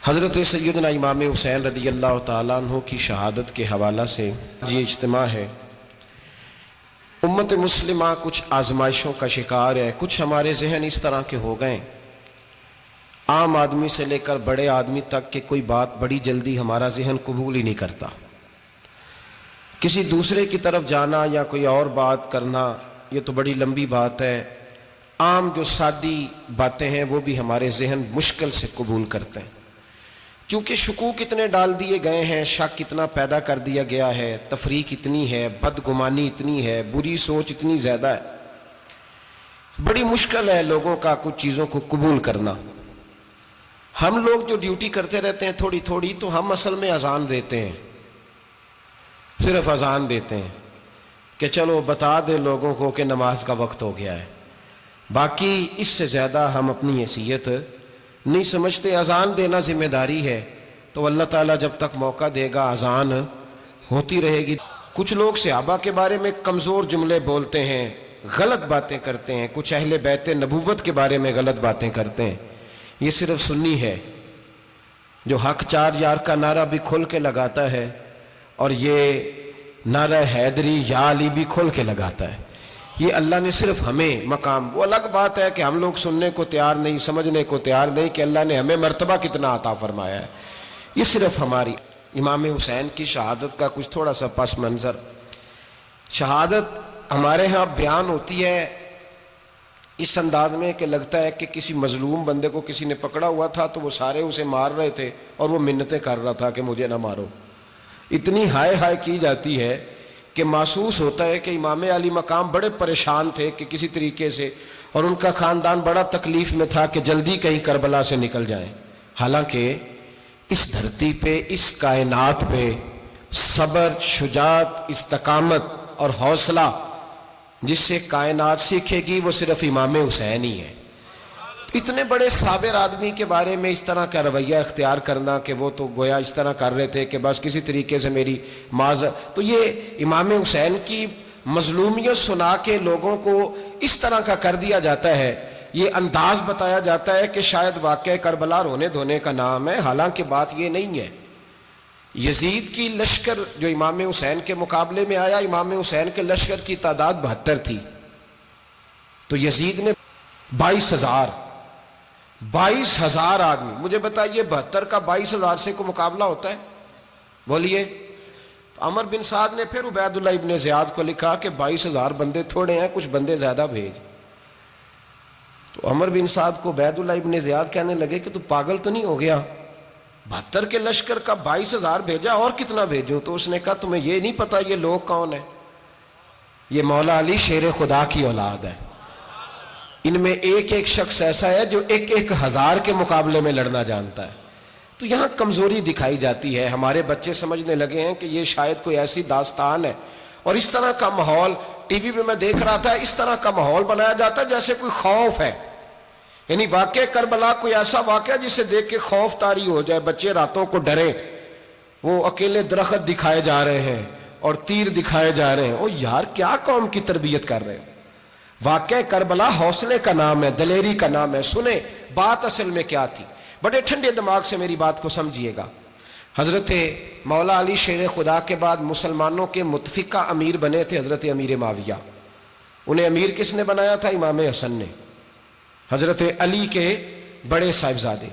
حضرت سیدنا امام حسین رضی اللہ تعالیٰ عنہ کی شہادت کے حوالہ سے یہ اجتماع ہے۔ امت مسلمہ کچھ آزمائشوں کا شکار ہے، کچھ ہمارے ذہن اس طرح کے ہو گئے، عام آدمی سے لے کر بڑے آدمی تک کہ کوئی بات بڑی جلدی ہمارا ذہن قبول ہی نہیں کرتا۔ کسی دوسرے کی طرف جانا یا کوئی اور بات کرنا یہ تو بڑی لمبی بات ہے، عام جو سادی باتیں ہیں وہ بھی ہمارے ذہن مشکل سے قبول کرتے ہیں۔ چونکہ شکوک اتنے ڈال دیے گئے ہیں، شک اتنا پیدا کر دیا گیا ہے، تفریق اتنی ہے، بدگمانی اتنی ہے، بری سوچ اتنی زیادہ ہے، بڑی مشکل ہے لوگوں کا کچھ چیزوں کو قبول کرنا۔ ہم لوگ جو ڈیوٹی کرتے رہتے ہیں تھوڑی تھوڑی، تو ہم اصل میں اذان دیتے ہیں، صرف اذان دیتے ہیں کہ چلو بتا دے لوگوں کو کہ نماز کا وقت ہو گیا ہے، باقی اس سے زیادہ ہم اپنی حیثیت نہیں سمجھتے۔ اذان دینا ذمہ داری ہے، تو اللہ تعالیٰ جب تک موقع دے گا اذان ہوتی رہے گی۔ کچھ لوگ صحابہ کے بارے میں کمزور جملے بولتے ہیں، غلط باتیں کرتے ہیں، کچھ اہل بیت نبوت کے بارے میں غلط باتیں کرتے ہیں۔ یہ صرف سنی ہے جو حق چار یار کا نعرہ بھی کھل کے لگاتا ہے، اور یہ نعرہ حیدری یا علی بھی کھل کے لگاتا ہے۔ یہ اللہ نے صرف ہمیں مقام، وہ الگ بات ہے کہ ہم لوگ سننے کو تیار نہیں، سمجھنے کو تیار نہیں کہ اللہ نے ہمیں مرتبہ کتنا عطا فرمایا ہے۔ یہ صرف ہماری امام حسین کی شہادت کا کچھ تھوڑا سا پس منظر۔ شہادت ہمارے ہاں بیان ہوتی ہے اس انداز میں کہ لگتا ہے کہ کسی مظلوم بندے کو کسی نے پکڑا ہوا تھا تو وہ سارے اسے مار رہے تھے اور وہ منتیں کر رہا تھا کہ مجھے نہ مارو۔ اتنی ہائے ہائے کی جاتی ہے کہ محسوس ہوتا ہے کہ امام علی مقام بڑے پریشان تھے کہ کسی طریقے سے، اور ان کا خاندان بڑا تکلیف میں تھا کہ جلدی کہیں کربلا سے نکل جائیں۔ حالانکہ اس دھرتی پہ، اس کائنات پہ صبر، شجاعت، استقامت اور حوصلہ جس سے کائنات سیکھے گی وہ صرف امام حسین ہی ہے۔ اتنے بڑے صابر آدمی کے بارے میں اس طرح کا رویہ اختیار کرنا کہ وہ تو گویا اس طرح کر رہے تھے کہ بس کسی طریقے سے میری تو یہ امام حسین کی مظلومیت سنا کے لوگوں کو اس طرح کا کر دیا جاتا ہے، یہ انداز بتایا جاتا ہے کہ شاید واقعہ کربلا رونے دھونے کا نام ہے، حالانکہ بات یہ نہیں ہے۔ یزید کی لشکر جو امام حسین کے مقابلے میں آیا، امام حسین کے لشکر کی تعداد 72 تھی، تو یزید نے 22,000 آدمی، مجھے بتائیے 72 کا 22,000 سے کو مقابلہ ہوتا ہے؟ بولیے۔ عمر بن سعد نے پھر عبید اللہ ابن زیاد کو لکھا کہ 22,000 بندے تھوڑے ہیں، کچھ بندے زیادہ بھیج۔ تو عمر بن سعد کو عبید اللہ ابن زیاد کہنے لگے کہ تو پاگل تو نہیں ہو گیا، 72 کے لشکر کا 22,000 بھیجا، اور کتنا بھیجوں؟ تو اس نے کہا تمہیں یہ نہیں پتا یہ لوگ کون ہیں؟ یہ مولا علی شیر خدا کی اولاد ہے، ان میں ایک ایک شخص ایسا ہے جو 1,000 کے مقابلے میں لڑنا جانتا ہے۔ تو یہاں کمزوری دکھائی جاتی ہے، ہمارے بچے سمجھنے لگے ہیں کہ یہ شاید کوئی ایسی داستان ہے، اور اس طرح کا ماحول ٹی وی پہ میں دیکھ رہا تھا، اس طرح کا ماحول بنایا جاتا ہے جیسے کوئی خوف ہے، یعنی واقع کربلا کوئی ایسا واقعہ جسے دیکھ کے خوف طاری ہو جائے، بچے راتوں کو ڈریں، وہ اکیلے درخت دکھائے جا رہے ہیں اور تیر دکھائے جا رہے ہیں۔ او یار کیا قوم کی تربیت کر رہے ہیں؟ واقعہ کربلا حوصلے کا نام ہے، دلیری کا نام ہے۔ سنیں بات اصل میں کیا تھی، بڑے ٹھنڈے دماغ سے میری بات کو سمجھیے گا۔ حضرت مولا علی شیر خدا کے بعد مسلمانوں کے متفقہ امیر بنے تھے حضرت امیر معاویہ۔ انہیں امیر کس نے بنایا تھا؟ امام حسن نے، حضرت علی کے بڑے صاحبزادے۔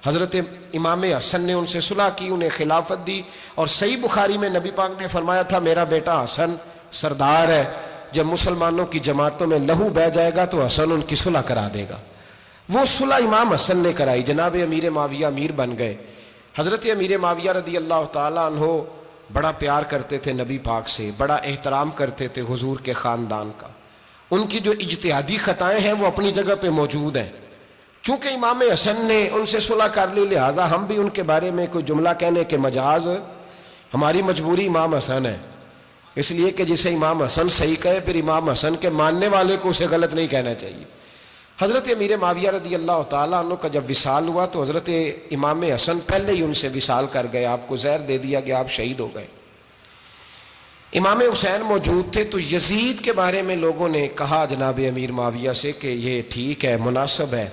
حضرت امام حسن نے ان سے صلح کی، انہیں خلافت دی، اور صحیح بخاری میں نبی پاک نے فرمایا تھا میرا بیٹا حسن سردار ہے، جب مسلمانوں کی جماعتوں میں لہو بہہ جائے گا تو حسن ان کی صلح کرا دے گا۔ وہ صلح امام حسن نے کرائی، جناب امیر معاویہ امیر بن گئے۔ حضرت امیر معاویہ رضی اللہ تعالیٰ عنہ بڑا پیار کرتے تھے نبی پاک سے، بڑا احترام کرتے تھے حضور کے خاندان کا۔ ان کی جو اجتہادی خطائیں ہیں وہ اپنی جگہ پہ موجود ہیں، چونکہ امام حسن نے ان سے صلح کر لی، لہذا ہم بھی ان کے بارے میں کوئی جملہ کہنے کے مجاز، ہماری مجبوری امام حسن ہے، اس لیے کہ جسے امام حسن صحیح کہے پھر امام حسن کے ماننے والے کو اسے غلط نہیں کہنا چاہیے۔ حضرت امیر معاویہ رضی اللہ تعالیٰ عنہ کا جب وصال ہوا تو حضرت امام حسن پہلے ہی ان سے وصال کر گئے، آپ کو زہر دے دیا گیا، آپ شہید ہو گئے۔ امام حسین موجود تھے، تو یزید کے بارے میں لوگوں نے کہا جناب امیر معاویہ سے کہ یہ ٹھیک ہے، مناسب ہے،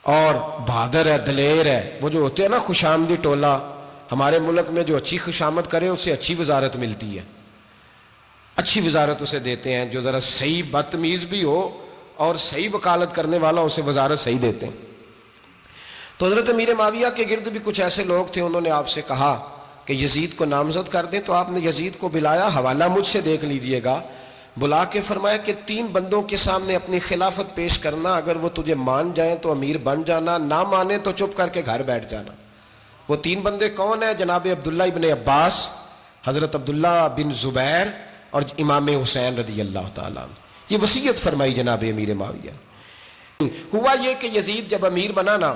اور بہادر ہے، دلیر ہے. وہ جو ہوتے ہیں نا خوش آمدی ٹولہ، ہمارے ملک میں جو اچھی خوشامد کرے اسے اچھی وزارت ملتی ہے، اچھی وزارت اسے دیتے ہیں. جو ذرا صحیح بدتمیز بھی ہو اور صحیح وکالت کرنے والا اسے وزارت صحیح دیتے ہیں. تو حضرت امیر معاویہ کے گرد بھی کچھ ایسے لوگ تھے، انہوں نے آپ سے کہا کہ یزید کو نامزد کر دیں. تو آپ نے یزید کو بلایا، حوالہ مجھ سے دیکھ لیجئے گا. بلا کے فرمایا کہ 3 بندوں کے سامنے اپنی خلافت پیش کرنا، اگر وہ تجھے مان جائیں تو امیر بن جانا، نہ مانے تو چپ کر کے گھر بیٹھ جانا. وہ 3 بندے کون ہیں؟ جناب عبداللہ ابن عباس، حضرت عبداللہ بن زبیر اور امام حسین رضی اللہ تعالیٰ عنہ. یہ وصیت فرمائی جناب امیر معاویہ. ہوا یہ کہ یزید جب امیر بنا نا،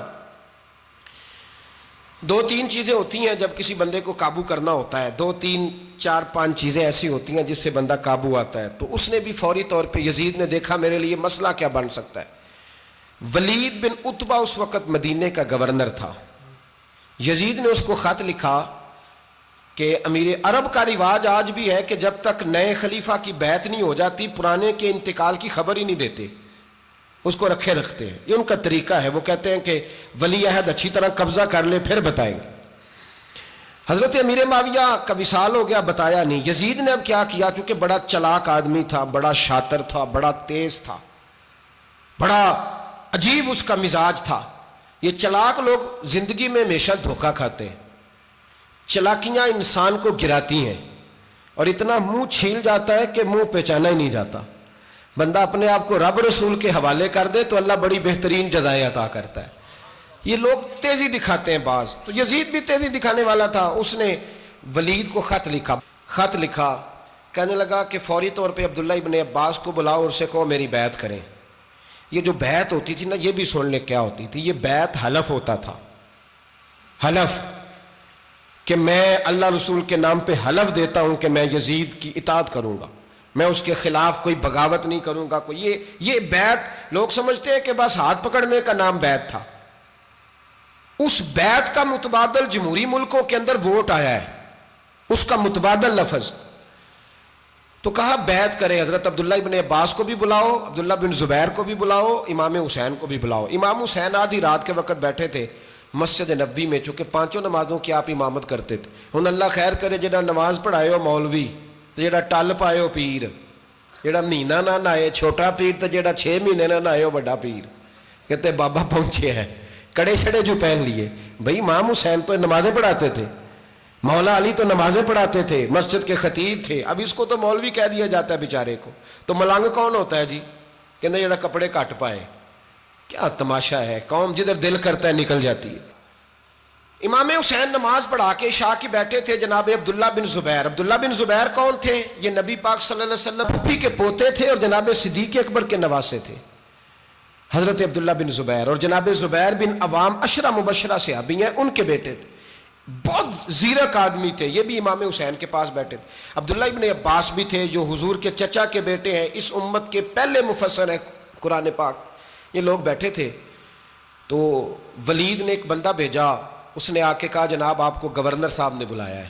2-3 چیزیں ہوتی ہیں جب کسی بندے کو قابو کرنا ہوتا ہے، 2-3 4-5 چیزیں ایسی ہوتی ہیں جس سے بندہ قابو آتا ہے. تو اس نے بھی فوری طور پہ، یزید نے دیکھا میرے لیے مسئلہ کیا بن سکتا ہے. ولید بن عتبہ اس وقت مدینے کا گورنر تھا. یزید نے اس کو خط لکھا کہ امیر عرب کا رواج آج بھی ہے کہ جب تک نئے خلیفہ کی بیعت نہیں ہو جاتی پرانے کے انتقال کی خبر ہی نہیں دیتے، اس کو رکھے رکھتے ہیں. یہ ان کا طریقہ ہے. وہ کہتے ہیں کہ ولی عہد اچھی طرح قبضہ کر لے پھر بتائیں گے. حضرت امیر معاویہ کا وصال ہو گیا، بتایا نہیں. یزید نے اب کیا کیا، چونکہ بڑا چلاک آدمی تھا، بڑا شاطر تھا، بڑا تیز تھا، بڑا عجیب اس کا مزاج تھا. یہ چلاک لوگ زندگی میں ہمیشہ دھوکہ کھاتے ہیں. چلاکیاں انسان کو گراتی ہیں اور اتنا منہ چھیل جاتا ہے کہ منہ پہچانا ہی نہیں جاتا. بندہ اپنے آپ کو رب رسول کے حوالے کر دے تو اللہ بڑی بہترین جزائیں عطا کرتا ہے. یہ لوگ تیزی دکھاتے ہیں بعض. تو یزید بھی تیزی دکھانے والا تھا. اس نے ولید کو خط لکھا کہنے لگا کہ فوری طور پہ عبداللہ ابن عباس کو بلاؤ اور اسے کہو میری بیعت کریں. یہ جو بیعت ہوتی تھی نا، یہ بھی سن لے کیا ہوتی تھی. یہ بیعت حلف ہوتا تھا. حلف کہ میں اللہ رسول کے نام پہ حلف دیتا ہوں کہ میں یزید کی اطاعت کروں گا، میں اس کے خلاف کوئی بغاوت نہیں کروں گا. یہ بیعت لوگ سمجھتے ہیں کہ بس ہاتھ پکڑنے کا نام بیعت تھا. اس بیعت کا متبادل جمہوری ملکوں کے اندر ووٹ آیا ہے، اس کا متبادل لفظ. تو کہا بیعت کرے. حضرت عبداللہ ابن عباس کو بھی بلاؤ، عبداللہ بن زبیر کو بھی بلاؤ، امام حسین کو بھی بلاؤ. امام حسین آدھی رات کے وقت بیٹھے تھے مسجد نبوی میں، چونکہ 5 نمازوں کی آپ امامت کرتے تھے. ہن اللہ خیر کرے جڑا نماز پڑھائے ہو مولوی تو جڑا ٹل پائے ہو پیر، جڑا مہینہ نہ نہائے چھوٹا پیر تو جڑا 6 مہینے نہ نہائے ہو بڑا پیر. کہتے بابا پہنچے ہیں، کڑے چھڑے جو پہن لیے. بھائی امام حسین تو نمازیں پڑھاتے تھے، مولا علی تو نمازیں پڑھاتے تھے، مسجد کے خطیب تھے. اب اس کو تو مولوی کہہ دیا جاتا ہے بیچارے کو. تو ملنگ کون ہوتا ہے جی؟ کہتے جڑا کپڑے کٹ پائے. کیا تماشا ہے، قوم جدھر دل کرتا ہے نکل جاتی ہے. امام حسین نماز پڑھا کے عشاء کی بیٹھے تھے جناب عبداللہ بن زبیر. عبداللہ بن زبیر کون تھے؟ یہ نبی پاک صلی اللہ علیہ وسلم پھپھی کے پوتے تھے اور جناب صدیق اکبر کے نواسے تھے. حضرت عبداللہ بن زبیر اور جناب زبیر بن عوام عشرہ مبشرہ صحابی ہیں، ان کے بیٹے تھے. بہت زیرک آدمی تھے. یہ بھی امام حسین کے پاس بیٹھے تھے. عبداللہ ابن عباس بھی تھے جو حضور کے چچا کے بیٹے ہیں، اس امت کے پہلے مفسر ہیں قرآن پاک. یہ لوگ بیٹھے تھے. تو ولید نے ایک بندہ بھیجا، اس نے آ کے کہا جناب آپ کو گورنر صاحب نے بلایا ہے.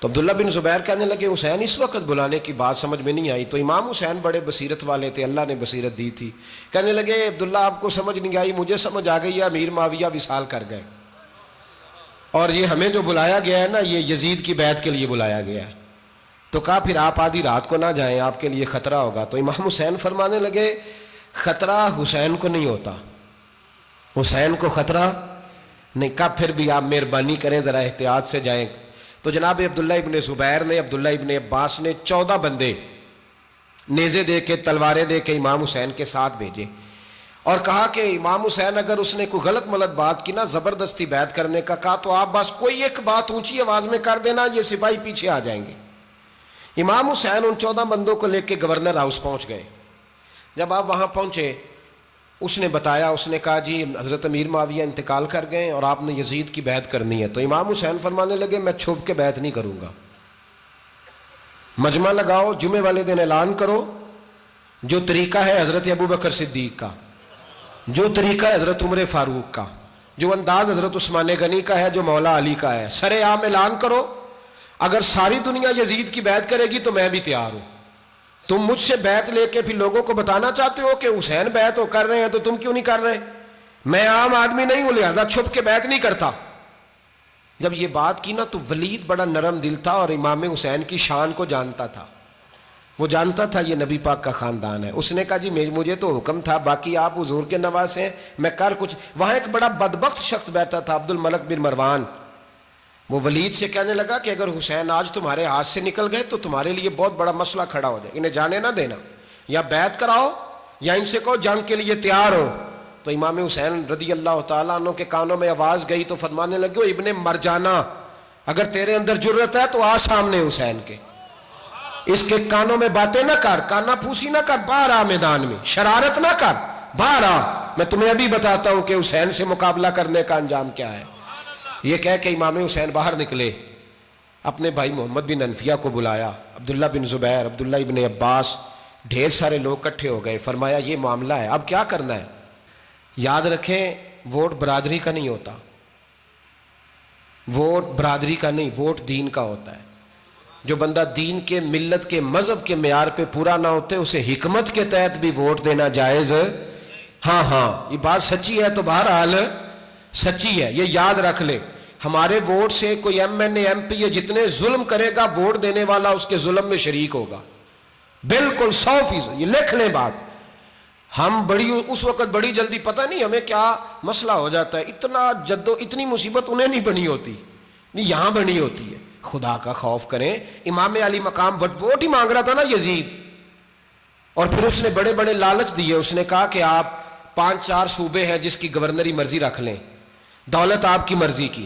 تو عبداللہ بن زبیر کہنے لگے حسین اس وقت بلانے کی بات سمجھ میں نہیں آئی. تو امام حسین بڑے بصیرت والے تھے، اللہ نے بصیرت دی تھی. کہنے لگے عبداللہ آپ کو سمجھ نہیں آئی، مجھے سمجھ آ گئی ہے، امیر معاویہ وصال کر گئے اور یہ ہمیں جو بلایا گیا ہے نا، یہ یزید کی بیعت کے لیے بلایا گیا ہے. تو کہا پھر آپ آدھی رات کو نہ جائیں، آپ کے لیے خطرہ ہوگا. تو امام حسین فرمانے لگے خطرہ حسین کو نہیں ہوتا، حسین کو خطرہ نہیں. کہا پھر بھی آپ مہربانی کریں ذرا احتیاط سے جائیں. تو جناب عبداللہ ابن زبیر نے، عبداللہ ابن عباس نے 14 بندے نیزے دے کے، تلواریں دے کے امام حسین کے ساتھ بھیجے اور کہا کہ امام حسین اگر اس نے کوئی غلط ملت بات کی نا، زبردستی بیعت کرنے کا کہا، تو آپ بس کوئی ایک بات اونچی آواز میں کر دینا، یہ سپاہی پیچھے آ جائیں گے. امام حسین ان 14 بندوں کو لے کے گورنر ہاؤس پہنچ گئے. جب آپ وہاں پہنچے اس نے بتایا، اس نے کہا جی حضرت امیر معاویہ انتقال کر گئے اور آپ نے یزید کی بیعت کرنی ہے. تو امام حسین فرمانے لگے میں چھپ کے بیعت نہیں کروں گا. مجمع لگاؤ، جمعے والے دن اعلان کرو. جو طریقہ ہے حضرت ابوبکر صدیق کا، جو طریقہ ہے حضرت عمر فاروق کا، جو انداز حضرت عثمان غنی کا ہے، جو مولا علی کا ہے، سر عام اعلان کرو. اگر ساری دنیا یزید کی بیعت کرے گی تو میں بھی تیار ہوں. تم مجھ سے بیعت لے کے پھر لوگوں کو بتانا چاہتے ہو کہ حسین بیعت کر رہے ہیں تو تم کیوں نہیں کر رہے؟ میں عام آدمی نہیں ہوں لہذا چھپ کے بیعت نہیں کرتا. جب یہ بات کی نا تو ولید بڑا نرم دل تھا اور امام حسین کی شان کو جانتا تھا. وہ جانتا تھا یہ نبی پاک کا خاندان ہے. اس نے کہا جی مجھے تو حکم تھا، باقی آپ حضور کے نواز ہیں، میں کر کچھ. وہاں ایک بڑا بدبخت شخص بیٹھا تھا، عبد الملک بن مروان. وہ ولید سے کہنے لگا کہ اگر حسین آج تمہارے ہاتھ سے نکل گئے تو تمہارے لیے بہت بڑا مسئلہ کھڑا ہو جائے، انہیں جانے نہ دینا، یا بیعت کراؤ یا ان سے کہو جنگ کے لیے تیار ہو. تو امام حسین رضی اللہ تعالیٰ عنہ کے کانوں میں آواز گئی تو فرمانے لگے ابن مرجانہ، اگر تیرے اندر جرت ہے تو آ سامنے حسین کے، اس کے کانوں میں باتیں نہ کر، کانا پھوسی نہ کر، باہر آ میدان میں، شرارت نہ کر، باہر آ، میں تمہیں ابھی بتاتا ہوں کہ حسین سے مقابلہ کرنے کا انجام کیا ہے. یہ کہہ کہ امام حسین باہر نکلے، اپنے بھائی محمد بن انفیہ کو بلایا، عبداللہ بن زبیر، عبداللہ ابن عباس، ڈھیر سارے لوگ اکٹھے ہو گئے. فرمایا یہ معاملہ ہے، اب کیا کرنا ہے. یاد رکھیں ووٹ برادری کا نہیں ہوتا، ووٹ برادری کا نہیں، ووٹ دین کا ہوتا ہے. جو بندہ دین کے، ملت کے، مذہب کے معیار پہ پورا نہ ہوتے اسے حکمت کے تحت بھی ووٹ دینا جائز. ہاں یہ بات سچی ہے تو بہرحال سچی ہے، یہ یاد رکھ لے. ہمارے ووٹ سے کوئی ایم این اے، ایم پی اے جتنے ظلم کرے گا، ووٹ دینے والا اس کے ظلم میں شریک ہوگا، بالکل 100%. یہ لکھ لیں بات. ہم اس وقت بڑی جلدی، پتہ نہیں ہمیں کیا مسئلہ ہو جاتا ہے، اتنا اتنی مصیبت انہیں نہیں بنی ہوتی، نہیں یہاں بنی ہوتی ہے. خدا کا خوف کریں. امام علی مقام ووٹ ہی مانگ رہا تھا نا یزید، اور پھر اس نے بڑے بڑے لالچ دیے. اس نے کہا کہ آپ 5-4 صوبے ہیں جس کی گورنری مرضی رکھ لیں، دولت آپ کی مرضی کی.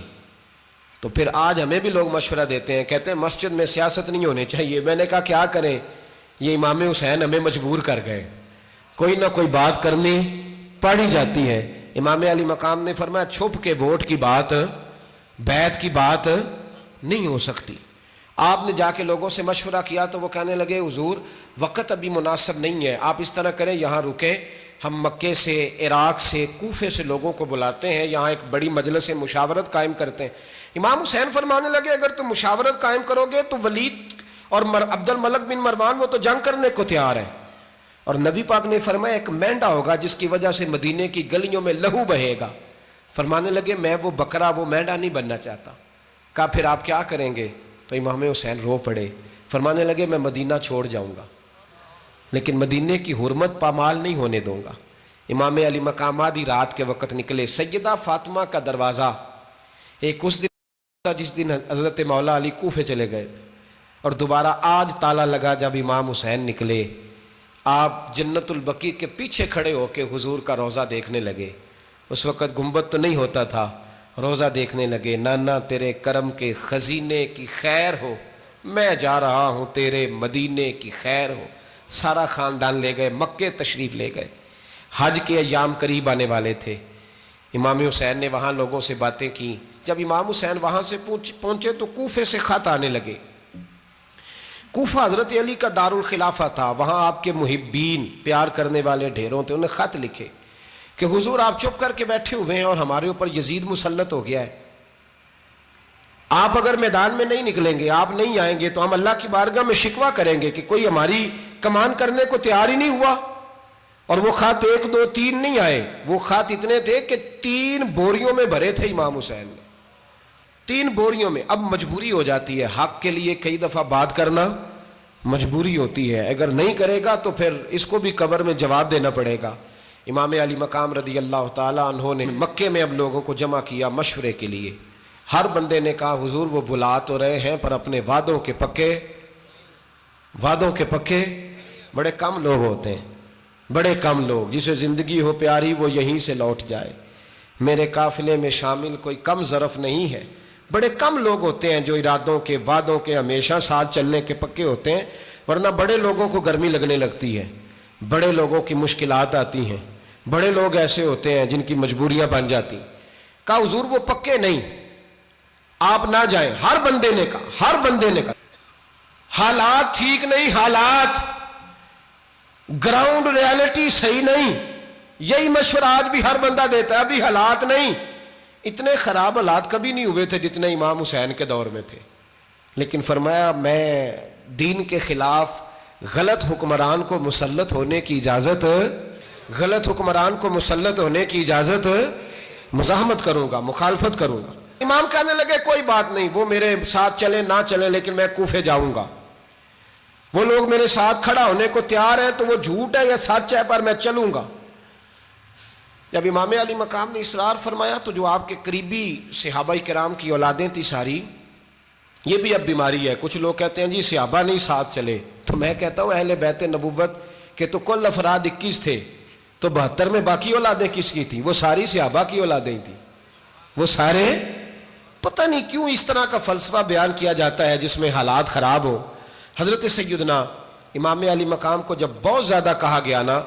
تو پھر آج ہمیں بھی لوگ مشورہ دیتے ہیں، کہتے ہیں مسجد میں سیاست نہیں ہونی چاہیے. میں نے کہا کیا کریں، یہ امام حسین ہمیں مجبور کر گئے، کوئی نہ کوئی بات کرنی پڑ ہی جاتی ہے. امام علی مقام نے فرمایا چھپ کے ووٹ کی بات، بیعت کی بات نہیں ہو سکتی. آپ نے جا کے لوگوں سے مشورہ کیا تو وہ کہنے لگے حضور وقت ابھی مناسب نہیں ہے، آپ اس طرح کریں یہاں رکیں، ہم مکے سے، عراق سے، کوفے سے لوگوں کو بلاتے ہیں، یہاں ایک بڑی مجلس مشاورت قائم کرتے ہیں. امام حسین فرمانے لگے اگر تم مشاورت قائم کرو گے تو ولید اور عبد الملک بن مروان وہ تو جنگ کرنے کو تیار ہے، اور نبی پاک نے فرمایا ایک مینڈا ہوگا جس کی وجہ سے مدینے کی گلیوں میں لہو بہے گا. فرمانے لگے میں وہ بکرا، وہ مینڈا نہیں بننا چاہتا. کہا پھر آپ کیا کریں گے؟ تو امام حسین رو پڑے، فرمانے لگے میں مدینہ چھوڑ جاؤں گا لیکن مدینے کی حرمت پامال نہیں ہونے دوں گا. امام علی مقام آدھی رات کے وقت نکلے. سیدہ فاطمہ کا دروازہ ایک اس دن تھا جس دن حضرت مولا علی کوفے چلے گئے تھے، اور دوبارہ آج تالا لگا جب امام حسین نکلے. آپ جنت البقیع کے پیچھے کھڑے ہو کے حضور کا روضہ دیکھنے لگے. اس وقت گنبد تو نہیں ہوتا تھا، روضہ دیکھنے لگے. نانا تیرے کرم کے خزینے کی خیر ہو، میں جا رہا ہوں تیرے مدینے کی خیر ہو. سارا خاندان لے گئے، مکے تشریف لے گئے. حج کے ایام قریب آنے والے تھے. امام حسین نے وہاں لوگوں سے باتیں کی. جب امام حسین وہاں سے پہنچے تو کوفے سے خط آنے لگے. کوفہ حضرت علی کا دارالخلافہ تھا، وہاں آپ کے محبین، پیار کرنے والے ڈھیروں تھے. انہیں خط لکھے کہ حضور آپ چپ کر کے بیٹھے ہوئے ہیں اور ہمارے اوپر یزید مسلط ہو گیا ہے. آپ اگر میدان میں نہیں نکلیں گے، آپ نہیں آئیں گے تو ہم اللہ کی بارگاہ میں شکوہ کریں گے کہ کوئی ہماری کمان کرنے کو تیار ہی نہیں ہوا. اور وہ خط 1 2 3 نہیں آئے، وہ خط اتنے تھے کہ 3 بوریوں میں بھرے تھے امام حسین نے، 3 بوریوں میں. اب مجبوری ہو جاتی ہے، حق کے لیے کئی دفعہ بات کرنا مجبوری ہوتی ہے، اگر نہیں کرے گا تو پھر اس کو بھی قبر میں جواب دینا پڑے گا. امام علی مقام رضی اللہ تعالیٰ عنہ نے مکے میں اب لوگوں کو جمع کیا مشورے کے لیے. ہر بندے نے کہا حضور وہ بلا تو رہے ہیں پر اپنے وعدوں کے پکے. بڑے کم لوگ ہوتے ہیں، بڑے کم لوگ، جسے زندگی ہو پیاری وہ یہیں سے لوٹ جائے. میرے قافلے میں شامل کوئی کم ظرف نہیں ہے. بڑے کم لوگ ہوتے ہیں جو ارادوں کے، وعدوں کے ہمیشہ ساتھ چلنے کے پکے ہوتے ہیں، ورنہ بڑے لوگوں کو گرمی لگنے لگتی ہے، بڑے لوگوں کی مشکلات آتی ہیں، بڑے لوگ ایسے ہوتے ہیں جن کی مجبوریاں بن جاتی. کہا حضور وہ پکے نہیں، آپ نہ جائیں. ہر بندے نے کہا حالات ٹھیک نہیں، حالات گراؤنڈ ریالٹی صحیح نہیں. یہی مشورہ آج بھی ہر بندہ دیتا ہے، ابھی حالات نہیں. اتنے خراب حالات کبھی نہیں ہوئے تھے جتنے امام حسین کے دور میں تھے. لیکن فرمایا میں دین کے خلاف غلط حکمران کو مسلط ہونے کی اجازت غلط حکمران کو مسلط ہونے کی اجازت مزاحمت کروں گا، مخالفت کروں گا۔ امام کہنے لگے کوئی بات نہیں، وہ میرے ساتھ چلے نہ چلے لیکن میں کوفے جاؤں گا، وہ لوگ میرے ساتھ کھڑا ہونے کو تیار ہے تو وہ جھوٹ ہے یا سچ ہے پر میں چلوں گا۔ جب امام علی مقام نے اصرار فرمایا تو جو آپ کے قریبی صحابہ کرام کی اولادیں تھی ساری، یہ بھی اب بیماری ہے، کچھ لوگ کہتے ہیں جی صحابہ نہیں ساتھ چلے، تو میں کہتا ہوں اہل بیت نبوت کے تو کل افراد 21 تھے، تو 72 میں باقی اولادیں کس کی تھیں؟ وہ ساری صحابہ کی اولادیں تھیں، وہ سارے، پتہ نہیں کیوں اس طرح کا فلسفہ بیان کیا جاتا ہے جس میں حالات خراب ہو۔ حضرت سیدنا امام علی مقام کو جب بہت زیادہ کہا گیا نا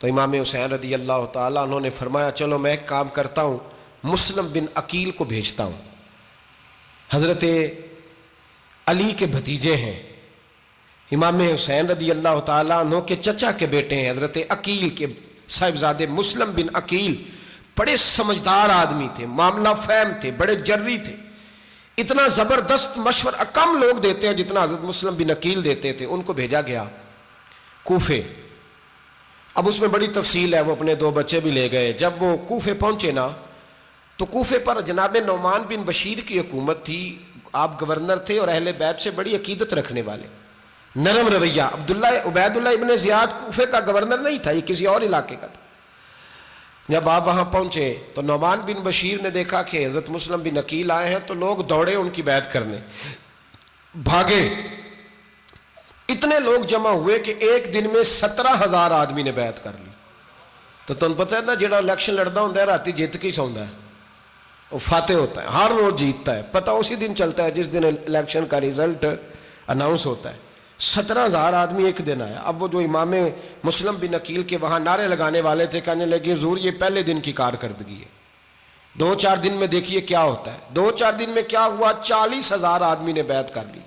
تو امام حسین رضی اللہ تعالیٰ انہوں نے فرمایا چلو میں ایک کام کرتا ہوں، مسلم بن عقیل کو بھیجتا ہوں، حضرت علی کے بھتیجے ہیں، امام حسین رضی اللہ تعالیٰ عنہ کے چچا کے بیٹے ہیں، حضرت عقیل کے صاحبزادے مسلم بن عقیل بڑے سمجھدار آدمی تھے، معاملہ فہم تھے، بڑے جری تھے، اتنا زبردست مشورہ کم لوگ دیتے ہیں جتنا حضرت مسلم بن عقیل دیتے تھے۔ ان کو بھیجا گیا کوفے۔ اب اس میں بڑی تفصیل ہے، وہ اپنے 2 بچے بھی لے گئے۔ جب وہ کوفے پہنچے نا تو کوفے پر جناب نعمان بن بشیر کی حکومت تھی، آپ گورنر تھے اور اہل بیت سے بڑی عقیدت رکھنے والے، نرم رویہ۔ عبید اللہ ابن زیاد کوفے کا گورنر نہیں تھا، یہ کسی اور علاقے کا تھا۔ جب آپ وہاں پہنچے تو نعمان بن بشیر نے دیکھا کہ حضرت مسلم بن عقیل آئے ہیں تو لوگ دوڑے ان کی بیعت کرنے، بھاگے، اتنے لوگ جمع ہوئے کہ ایک دن میں 17,000 آدمی نے بیعت کر لی۔ تو تم پتہ ہے نا جڑا الیکشن لڑتا ہوں راتی جیت کے سوندا ہے، وہ فاتح ہوتا ہے، ہر روز جیتتا ہے، پتہ اسی دن چلتا ہے جس دن الیکشن کا ریزلٹ اناؤنس ہوتا ہے۔ 17,000 آدمی ایک دن آیا۔ اب وہ جو امام مسلم بن عقیل کے وہاں نعرے لگانے والے تھے کہنے لگے حضور یہ پہلے دن کی کارکردگی ہے، 2-4 دن میں دیکھیے کیا ہوتا ہے۔ 2-4 دن میں کیا ہوا، 40,000 آدمی نے بیعت کر لی۔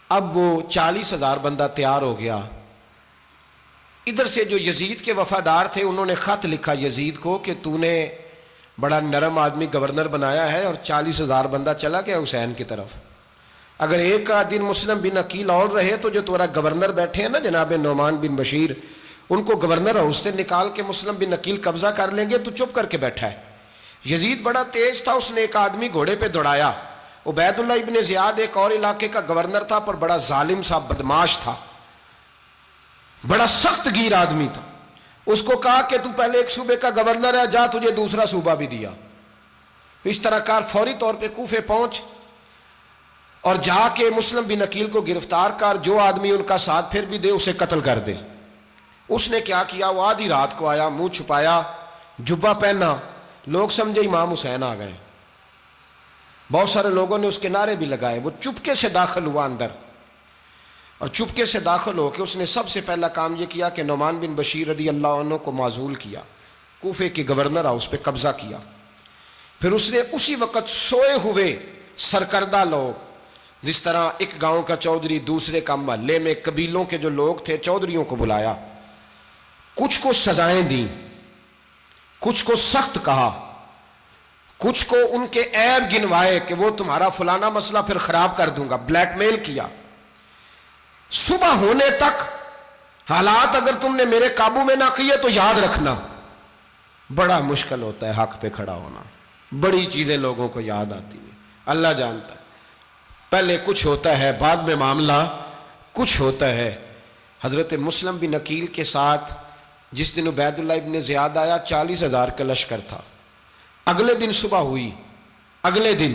اب وہ 40,000 بندہ تیار ہو گیا۔ ادھر سے جو یزید کے وفادار تھے انہوں نے خط لکھا یزید کو کہ تو نے بڑا نرم آدمی گورنر بنایا ہے اور 40,000 بندہ چلا گیا حسین کی طرف، اگر ایک دن مسلم بن عقیل اور رہے تو جو تمہارا گورنر بیٹھے ہیں نا جناب نعمان بن بشیر، ان کو گورنر ہاؤس سے نکال کے مسلم بن عقیل قبضہ کر لیں گے، تو چپ کر کے بیٹھا ہے۔ یزید بڑا تیز تھا، اس نے ایک آدمی گھوڑے پہ دوڑایا۔ عبید اللہ ابن زیاد ایک اور علاقے کا گورنر تھا پر بڑا ظالم سا بدماش تھا، بڑا سخت گیر آدمی تھا۔ اس کو کہا کہ تو پہلے ایک صوبے کا گورنر ہے، جا تجھے دوسرا صوبہ بھی دیا۔ اس طرح کار فوری طور پہ کوفے پہنچ اور جا کے مسلم بن عقیل کو گرفتار کر، جو آدمی ان کا ساتھ پھر بھی دے اسے قتل کر دے۔ اس نے کیا کیا، وہ آدھی رات کو آیا، منہ چھپایا، جبہ پہنا، لوگ سمجھے امام حسین آ گئے۔ بہت سارے لوگوں نے اس کے نعرے بھی لگائے۔ وہ چپکے سے داخل ہوا اندر، اور چپکے سے داخل ہو کے اس نے سب سے پہلا کام یہ کیا کہ نعمان بن بشیر رضی اللہ عنہ کو معزول کیا، کوفے کے گورنر ہاؤس پہ قبضہ کیا۔ پھر اس نے اسی وقت سوئے ہوئے سرکردہ لوگ، جس طرح ایک گاؤں کا چودھری دوسرے کا محلے میں قبیلوں کے جو لوگ تھے چودھریوں کو بلایا، کچھ کو سزائیں دیں، کچھ کو سخت کہا، کچھ کو ان کے عیب گنوائے کہ وہ تمہارا فلانا مسئلہ پھر خراب کر دوں گا، بلیک میل کیا۔ صبح ہونے تک حالات اگر تم نے میرے قابو میں نہ کیے تو یاد رکھنا بڑا مشکل ہوتا ہے حق پہ کھڑا ہونا، بڑی چیزیں لوگوں کو یاد آتی ہیں، اللہ جانتا ہے۔ پہلے کچھ ہوتا ہے، بعد میں معاملہ کچھ ہوتا ہے۔ حضرت مسلم بن عقیل کے ساتھ جس دن عبید اللہ ابن زیاد آیا 40,000 کا لشکر تھا۔ اگلے دن صبح ہوئی، اگلے دن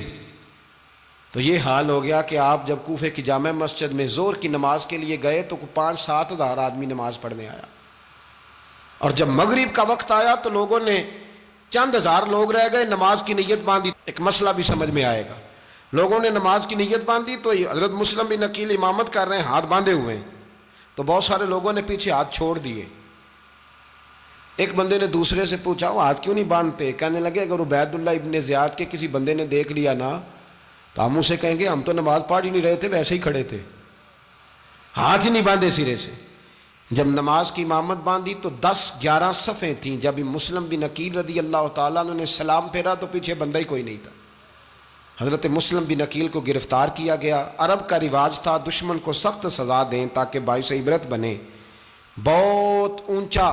تو یہ حال ہو گیا کہ آپ جب کوفے کی جامع مسجد میں زور کی نماز کے لیے گئے تو 5-7 ہزار آدمی نماز پڑھنے آیا، اور جب مغرب کا وقت آیا تو لوگوں نے چند ہزار لوگ رہ گئے، نماز کی نیت باندھی۔ ایک مسئلہ بھی سمجھ میں آئے گا، لوگوں نے نماز کی نیت باندھی تو حضرت مسلم بن عقیل امامت کر رہے ہیں، ہاتھ باندھے ہوئے ہیں، تو بہت سارے لوگوں نے پیچھے ہاتھ چھوڑ دیے۔ ایک بندے نے دوسرے سے پوچھا وہ ہاتھ کیوں نہیں باندھتے؟ کہنے لگے اگر عبید اللہ ابن زیاد کے کسی بندے نے دیکھ لیا نا تو ہم اسے کہیں گے ہم تو نماز پڑھ ہی نہیں رہے تھے، ویسے ہی کھڑے تھے، ہاتھ ہی نہیں باندھے سرے سے۔ جب نماز کی امامت باندھی تو 10-11 صفیں تھیں۔ جب مسلم بن عقیل رضی اللہ تعالیٰ عنہ نے سلام پھیرا تو پیچھے بندہ ہی کوئی نہیں تھا۔ حضرت مسلم بن عقیل کو گرفتار کیا گیا۔ عرب کا رواج تھا دشمن کو سخت سزا دیں تاکہ باعث عبرت بنے۔ بہت اونچا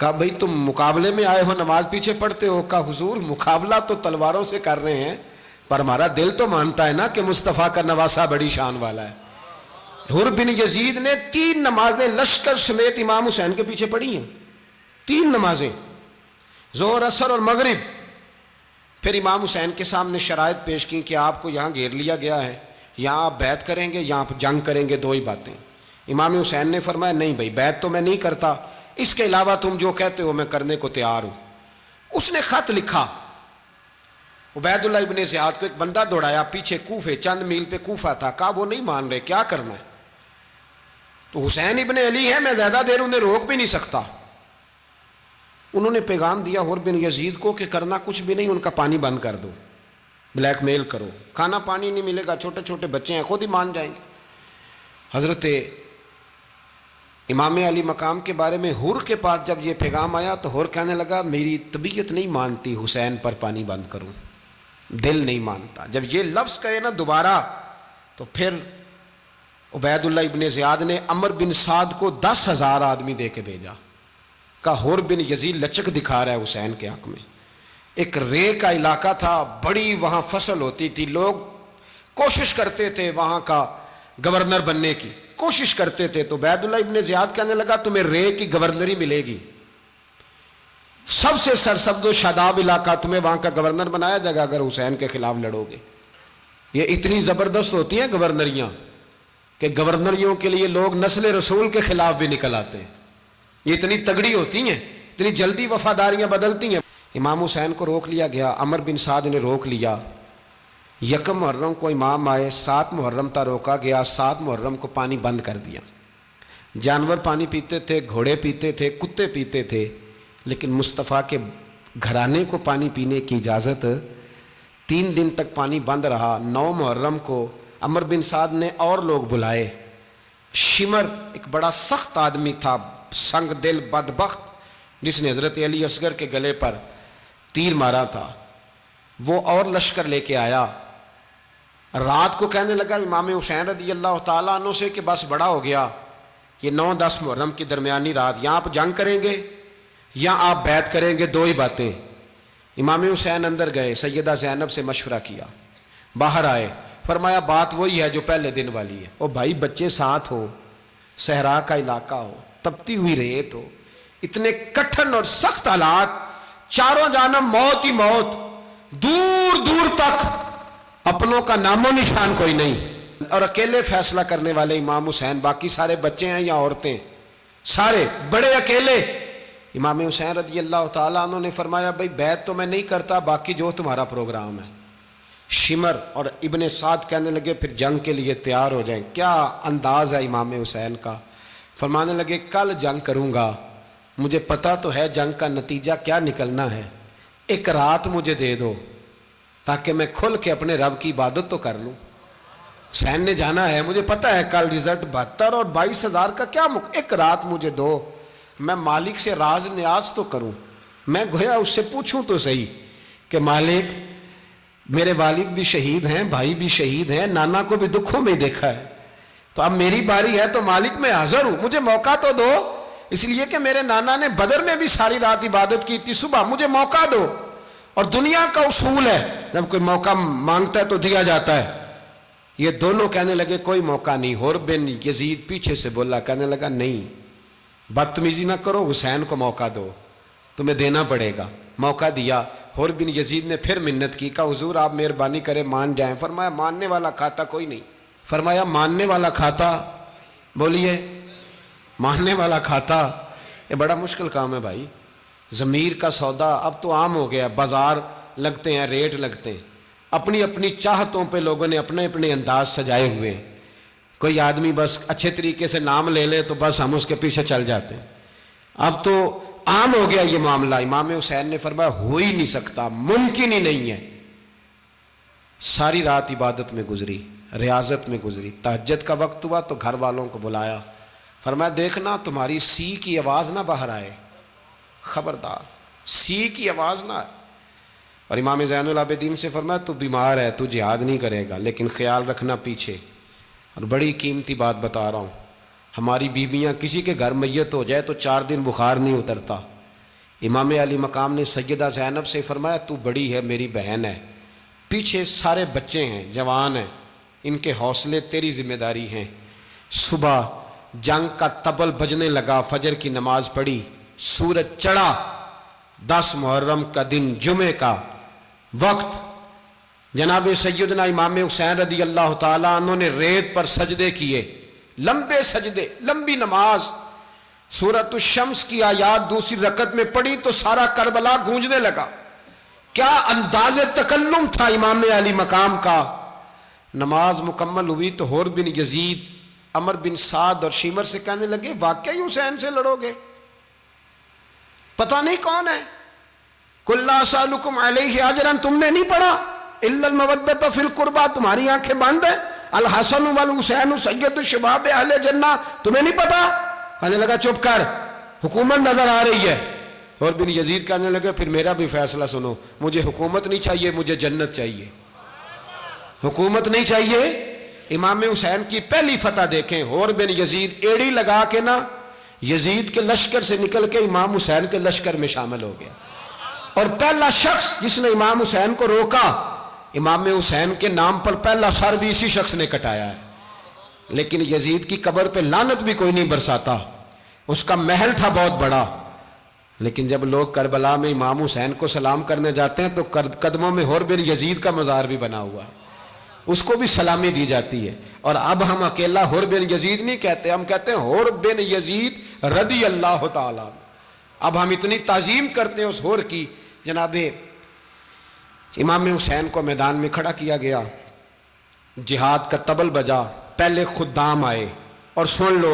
کہا بھئی تم مقابلے میں آئے ہو نماز پیچھے پڑھتے ہو؟ کہا حضور مقابلہ تو تلواروں سے کر رہے ہیں پر ہمارا دل تو مانتا ہے نا کہ مصطفیٰ کا نواسہ بڑی شان والا ہے۔ حر بن یزید نے 3 نمازیں لشکر سمیت امام حسین کے پیچھے پڑھی ہیں، 3 نمازیں، ظہر عصر اور مغرب۔ پھر امام حسین کے سامنے شرائط پیش کی کہ آپ کو یہاں گھیر لیا گیا ہے، یہاں آپ بیعت کریں گے، یہاں جنگ کریں گے، 2 ہی باتیں۔ امام حسین نے فرمایا نہیں بھائی بیعت تو میں نہیں کرتا، اس کے علاوہ تم جو کہتے ہو میں کرنے کو تیار ہوں۔ اس نے خط لکھا، عبید اللہ ابن زیاد کو ایک بندہ دوڑایا پیچھے کوفے، چند میل پہ کوفہ تھا، کہا وہ نہیں مان رہے، کیا کرنا ہے؟ تو حسین ابن علی ہے، میں زیادہ دیر انہیں روک بھی نہیں سکتا۔ انہوں نے پیغام دیا حر بن یزید کو کہ کرنا کچھ بھی نہیں، ان کا پانی بند کر دو، بلیک میل کرو، کھانا پانی نہیں ملے گا، چھوٹے چھوٹے بچے ہیں، خود ہی مان جائیں گے۔ حضرت امام علی مقام کے بارے میں حر کے پاس جب یہ پیغام آیا تو حر کہنے لگا میری طبیعت نہیں مانتی حسین پر پانی بند کروں، دل نہیں مانتا۔ جب یہ لفظ کہے نا دوبارہ تو پھر عبید اللہ ابن زیاد نے عمر بن سعد کو 10,000 آدمی دے کے بھیجا، کہا حر بن یزید لچک دکھا رہا ہے حسین کے حق میں۔ ایک رے کا علاقہ تھا، بڑی وہاں فصل ہوتی تھی، لوگ کوشش کرتے تھے وہاں کا گورنر بننے کی، کوشش کرتے تھے۔ تو عبید اللہ ابن زیاد کہنے لگا تمہیں رے کی گورنری ملے گی، سب سے سرسبز و شاداب علاقہ، تمہیں وہاں کا گورنر بنایا جائے گا اگر حسین کے خلاف لڑو گے۔ یہ اتنی زبردست ہوتی ہیں گورنریاں کہ گورنریوں کے لیے لوگ نسل رسول کے خلاف بھی نکل آتے ہیں، یہ اتنی تگڑی ہوتی ہیں، اتنی جلدی وفاداریاں بدلتی ہیں۔ امام حسین کو روک لیا گیا، عمر بن سعد نے روک لیا۔ 1 محرم کو امام آئے، 7 محرم تا روکا گیا، 7 محرم کو پانی بند کر دیا۔ جانور پانی پیتے تھے، گھوڑے پیتے تھے، کتے پیتے تھے، لیکن مصطفیٰ کے گھرانے کو پانی پینے کی اجازت، 3 دن تک پانی بند رہا۔ 9 محرم کو عمر بن سعد نے اور لوگ بلائے۔ شمر ایک بڑا سخت آدمی تھا، سنگ دل بدبخت، جس نے حضرت علی اصغر کے گلے پر تیر مارا تھا، وہ اور لشکر لے کے آیا۔ رات کو کہنے لگا امام حسین رضی اللہ تعالیٰ عنہ سے کہ بس بڑا ہو گیا، یہ 9-10 محرم کی درمیانی رات، یا آپ جنگ کریں گے یا آپ بیعت کریں گے، 2 ہی باتیں۔ امام حسین اندر گئے، سیدہ زینب سے مشورہ کیا، باہر آئے، فرمایا بات وہی ہے جو پہلے دن والی ہے۔ او بھائی بچے ساتھ ہو، صحرا کا علاقہ ہو، تپتی ہوئی ریت ہو، اتنے کٹھن اور سخت حالات، چاروں جانب موت ہی موت، دور دور تک اپنوں کا نام و نشان کوئی نہیں، اور اکیلے فیصلہ کرنے والے امام حسین، باقی سارے بچے ہیں یا عورتیں، سارے بڑے اکیلے۔ امام حسین رضی اللہ تعالیٰ عنہ نے فرمایا بھائی بیعت تو میں نہیں کرتا، باقی جو تمہارا پروگرام ہے۔ شمر اور ابن سعد کہنے لگے پھر جنگ کے لیے تیار ہو جائیں۔ کیا انداز ہے امام حسین کا، فرمانے لگے کل جنگ کروں گا، مجھے پتا تو ہے جنگ کا نتیجہ کیا نکلنا ہے، 1 رات مجھے دے دو تاکہ میں کھل کے اپنے رب کی عبادت تو کر لوں۔ حسین نے جانا ہے، مجھے پتا ہے کل رزلٹ 72 اور 22,000 کا کیا 1 رات مجھے دو، میں مالک سے راز نیاز تو کروں، میں گویا اس سے پوچھوں تو صحیح کہ مالک میرے والد بھی شہید ہیں، بھائی بھی شہید ہیں، نانا کو بھی دکھوں میں دیکھا ہے، تو اب میری باری ہے تو مالک میں حاضر ہوں، مجھے موقع تو دو، اس لیے کہ میرے نانا نے بدر میں بھی ساری رات عبادت کی تھی، صبح مجھے موقع دو۔ اور دنیا کا اصول ہے جب کوئی موقع مانگتا ہے تو دیا جاتا ہے۔ یہ دونوں کہنے لگے کوئی موقع نہیں۔ حر بن یزید پیچھے سے بولا، کہنے لگا نہیں بدتمیزی نہ کرو، حسین کو موقع دو، تمہیں دینا پڑے گا۔ موقع دیا۔ حر بن یزید نے پھر منت کی، کہا حضور آپ مہربانی کریں مان جائیں۔ فرمایا ماننے والا کھاتا کوئی نہیں۔ فرمایا ماننے والا کھاتا، بولیے ماننے والا کھاتا، یہ بڑا مشکل کام ہے بھائی۔ ضمیر کا سودا اب تو عام ہو گیا، بازار لگتے ہیں، ریٹ لگتے ہیں، اپنی اپنی چاہتوں پہ لوگوں نے اپنے اپنے انداز سجائے ہوئے ہیں۔ کوئی آدمی بس اچھے طریقے سے نام لے لے تو بس ہم اس کے پیچھے چل جاتے ہیں، اب تو عام ہو گیا یہ معاملہ۔ امام حسین نے فرمایا ہو ہی نہیں سکتا، ممکن ہی نہیں ہے۔ ساری رات عبادت میں گزری، ریاضت میں گزری، تہجد کا وقت ہوا تو گھر والوں کو بلایا، فرمایا دیکھنا تمہاری سی کی آواز نہ باہر آئے، خبردار سی کی آواز نہ آئے۔ اور امام زین العابدین سے فرمایا تو بیمار ہے، تو جہاد نہیں کرے گا، لیکن خیال رکھنا پیچھے۔ اور بڑی قیمتی بات بتا رہا ہوں، ہماری بیویاں کسی کے گھر میت ہو جائے تو 4 دن بخار نہیں اترتا، امام علی مقام نے سیدہ زینب سے فرمایا تو بڑی ہے، میری بہن ہے، پیچھے سارے بچے ہیں، جوان ہیں، ان کے حوصلے تیری ذمہ داری ہیں۔ صبح جنگ کا طبل بجنے لگا، فجر کی نماز پڑھی، سورج چڑھا، 10 محرم کا دن، جمعے کا وقت، جناب سیدنا امام حسین رضی اللہ تعالیٰ عنہ نے ریت پر سجدے کیے، لمبے سجدے، لمبی نماز، سورۃ الشمس کی آیات دوسری رکعت میں پڑھی تو سارا کربلا گونجنے لگا۔ کیا انداز تکلم تھا امام علی مقام کا۔ نماز مکمل ہوئی تو حور بن یزید، عمر بن سعد اور شیمر سے کہنے لگے واقعی حسین سے لڑو گے؟ پتہ نہیں کون ہے۔ قُلْ لَا أَسْأَلُكُمْ عَلَيْهِ أَجْرًا، تم نے نہیں پڑھا إِلَّا الْمَوَدَّةَ فِي الْقُرْبَى، تمہاری آنکھیں بند ہیں، الحسن والحسین سید الشباب اہل جنہ، تمہیں نہیں پتا؟ کہنے لگا چپ کر، حکومت نظر آ رہی ہے۔ اور بن یزید کہنے لگے پھر میرا بھی فیصلہ سنو، مجھے حکومت نہیں چاہیے، مجھے جنت چاہیے۔ حکومت نہیں چاہیے۔ امام حسین کی پہلی فتح دیکھیں، اور بن یزید ایڑی لگا کے نا یزید کے لشکر سے نکل کے امام حسین کے لشکر میں شامل ہو گیا، اور پہلا شخص جس نے امام حسین کو روکا، امام حسین کے نام پر پہلا سر بھی اسی شخص نے کٹایا ہے۔ لیکن یزید کی قبر پہ لعنت بھی کوئی نہیں برساتا، اس کا محل تھا بہت بڑا، لیکن جب لوگ کربلا میں امام حسین کو سلام کرنے جاتے ہیں تو قدموں میں حور بن یزید کا مزار بھی بنا ہوا ہے، اس کو بھی سلامی دی جاتی ہے۔ اور اب ہم اکیلا حور بن یزید نہیں کہتے، ہم کہتے ہیں حور بن یزید رضی اللہ تعالیٰ۔ اب ہم اتنی تعظیم کرتے ہیں اس حور کی۔ جناب امام حسین کو میدان میں کھڑا کیا گیا، جہاد کا طبل بجا، پہلے خدام آئے، اور سن لو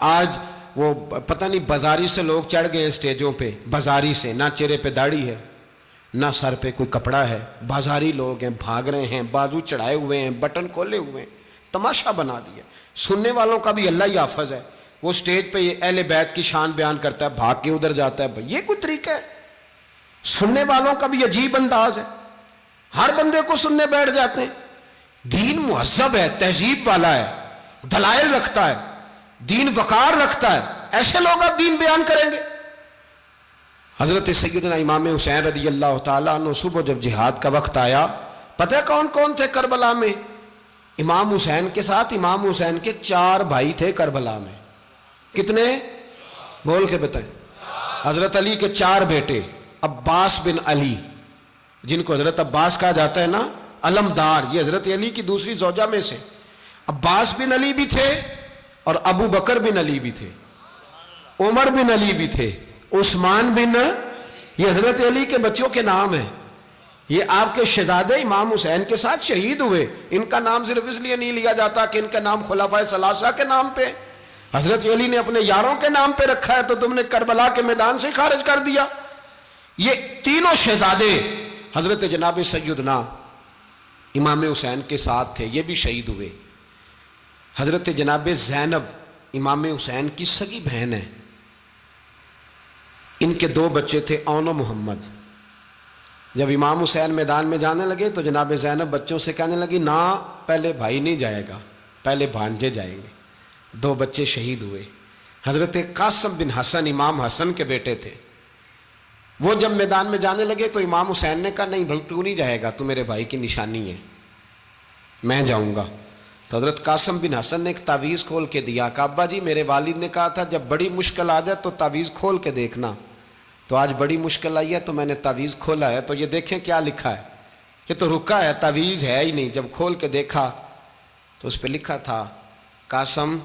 آج وہ پتہ نہیں بازاری سے لوگ چڑھ گئے اسٹیجوں پہ، بازاری سے، نہ چہرے پہ داڑھی ہے، نہ سر پہ کوئی کپڑا ہے، بازاری لوگ ہیں، بھاگ رہے ہیں، بازو چڑھائے ہوئے ہیں، بٹن کھولے ہوئے ہیں، تماشا بنا دیا۔ سننے والوں کا بھی اللہ ہی حافظ ہے، وہ سٹیج پہ اہل بیت کی شان بیان کرتا ہے، بھاگ کے ادھر جاتا ہے، یہ کوئی طریقہ ہے؟ سننے والوں کا بھی عجیب انداز ہے، ہر بندے کو سننے بیٹھ جاتے ہیں۔ دین مہذب ہے، تہذیب والا ہے، دلائل رکھتا ہے، دین وقار رکھتا ہے، ایسے لوگ اب دین بیان کریں گے؟ حضرت سیدنا امام حسین رضی اللہ تعالیٰ عنہ صبح جب جہاد کا وقت آیا، پتہ ہے کون کون تھے کربلا میں؟ امام حسین کے ساتھ امام حسین کے 4 بھائی تھے کربلا میں۔ کتنے؟ بول کے بتائیں۔ حضرت علی کے 4 بیٹے، عباس بن علی، جن کو حضرت عباس کہا جاتا ہے نا، علمدار، یہ حضرت علی کی دوسری زوجہ میں سے۔ عباس بن علی بھی تھے، اور ابو بکر بن علی بھی تھے، عمر بن علی بھی تھے، عثمان بن، یہ حضرت علی کے بچوں کے نام ہیں۔ یہ آپ کے شہزادے امام حسین کے ساتھ شہید ہوئے، ان کا نام صرف اس لیے نہیں لیا جاتا کہ ان کا نام خلفائے ثلاثہ کے نام پہ، حضرت علی نے اپنے یاروں کے نام پہ رکھا ہے، تو تم نے کربلا کے میدان سے خارج کر دیا۔ یہ تینوں شہزادے حضرت جناب سیدنا امام حسین کے ساتھ تھے، یہ بھی شہید ہوئے۔ حضرت جناب زینب امام حسین کی سگی بہن ہے، ان کے 2 بچے تھے، اون و محمد۔ جب امام حسین میدان میں جانے لگے تو جناب زینب بچوں سے کہنے لگی نہ، پہلے بھائی نہیں جائے گا، پہلے بھانجے جائیں گے۔ 2 بچے شہید ہوئے۔ حضرت قاسم بن حسن امام حسن کے بیٹے تھے، وہ جب میدان میں جانے لگے تو امام حسین نے کہا نہیں بھائی تو نہیں جائے گا، تو میرے بھائی کی نشانی ہے، میں جاؤں گا۔ تو حضرت قاسم بن حسن نے ایک تعویذ کھول کے دیا کہ ابا جی میرے والد نے کہا تھا جب بڑی مشکل آ جائے تو تعویذ کھول کے دیکھنا، تو آج بڑی مشکل آئی ہے تو میں نے تعویذ کھولا ہے، تو یہ دیکھیں کیا لکھا ہے، یہ تو رکا ہے، تعویذ ہے ہی نہیں۔ جب کھول کے دیکھا تو اس پہ لکھا تھا قاسم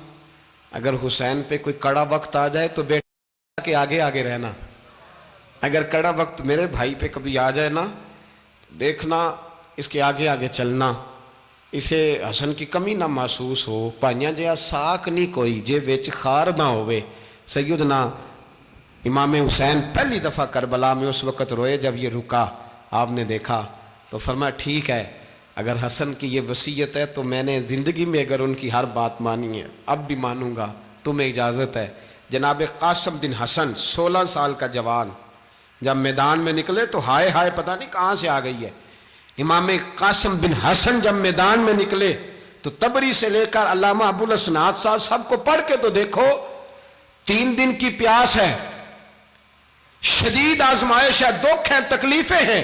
اگر حسین پہ کوئی کڑا وقت آ جائے تو بیٹا کے آگے آگے رہنا، اگر کڑا وقت میرے بھائی پہ کبھی آ جائے نا دیکھنا اس کے آگے آگے چلنا، اسے حسن کی کمی نہ محسوس ہو، پائیاں جہا ساک نہیں کوئی جے وچ خار نہ ہوئے۔ سیدنا امام حسین پہلی دفعہ کربلا میں اس وقت روئے جب یہ رکا، آپ نے دیکھا تو فرمایا ٹھیک ہے، اگر حسن کی یہ وصیت ہے تو میں نے زندگی میں اگر ان کی ہر بات مانی ہے اب بھی مانوں گا، تمہیں اجازت ہے۔ جناب قاسم بن حسن 16 سال کا جوان جب میدان میں نکلے تو ہائے ہائے پتہ نہیں کہاں سے آ گئی ہے۔ امام قاسم بن حسن جب میدان میں نکلے تو تبری سے لے کر علامہ ابو الاسناد صاحب سب کو پڑھ کے تو دیکھو، 3 دن کی پیاس ہے، شدید آزمائش ہے، دکھ ہیں، تکلیفیں ہیں،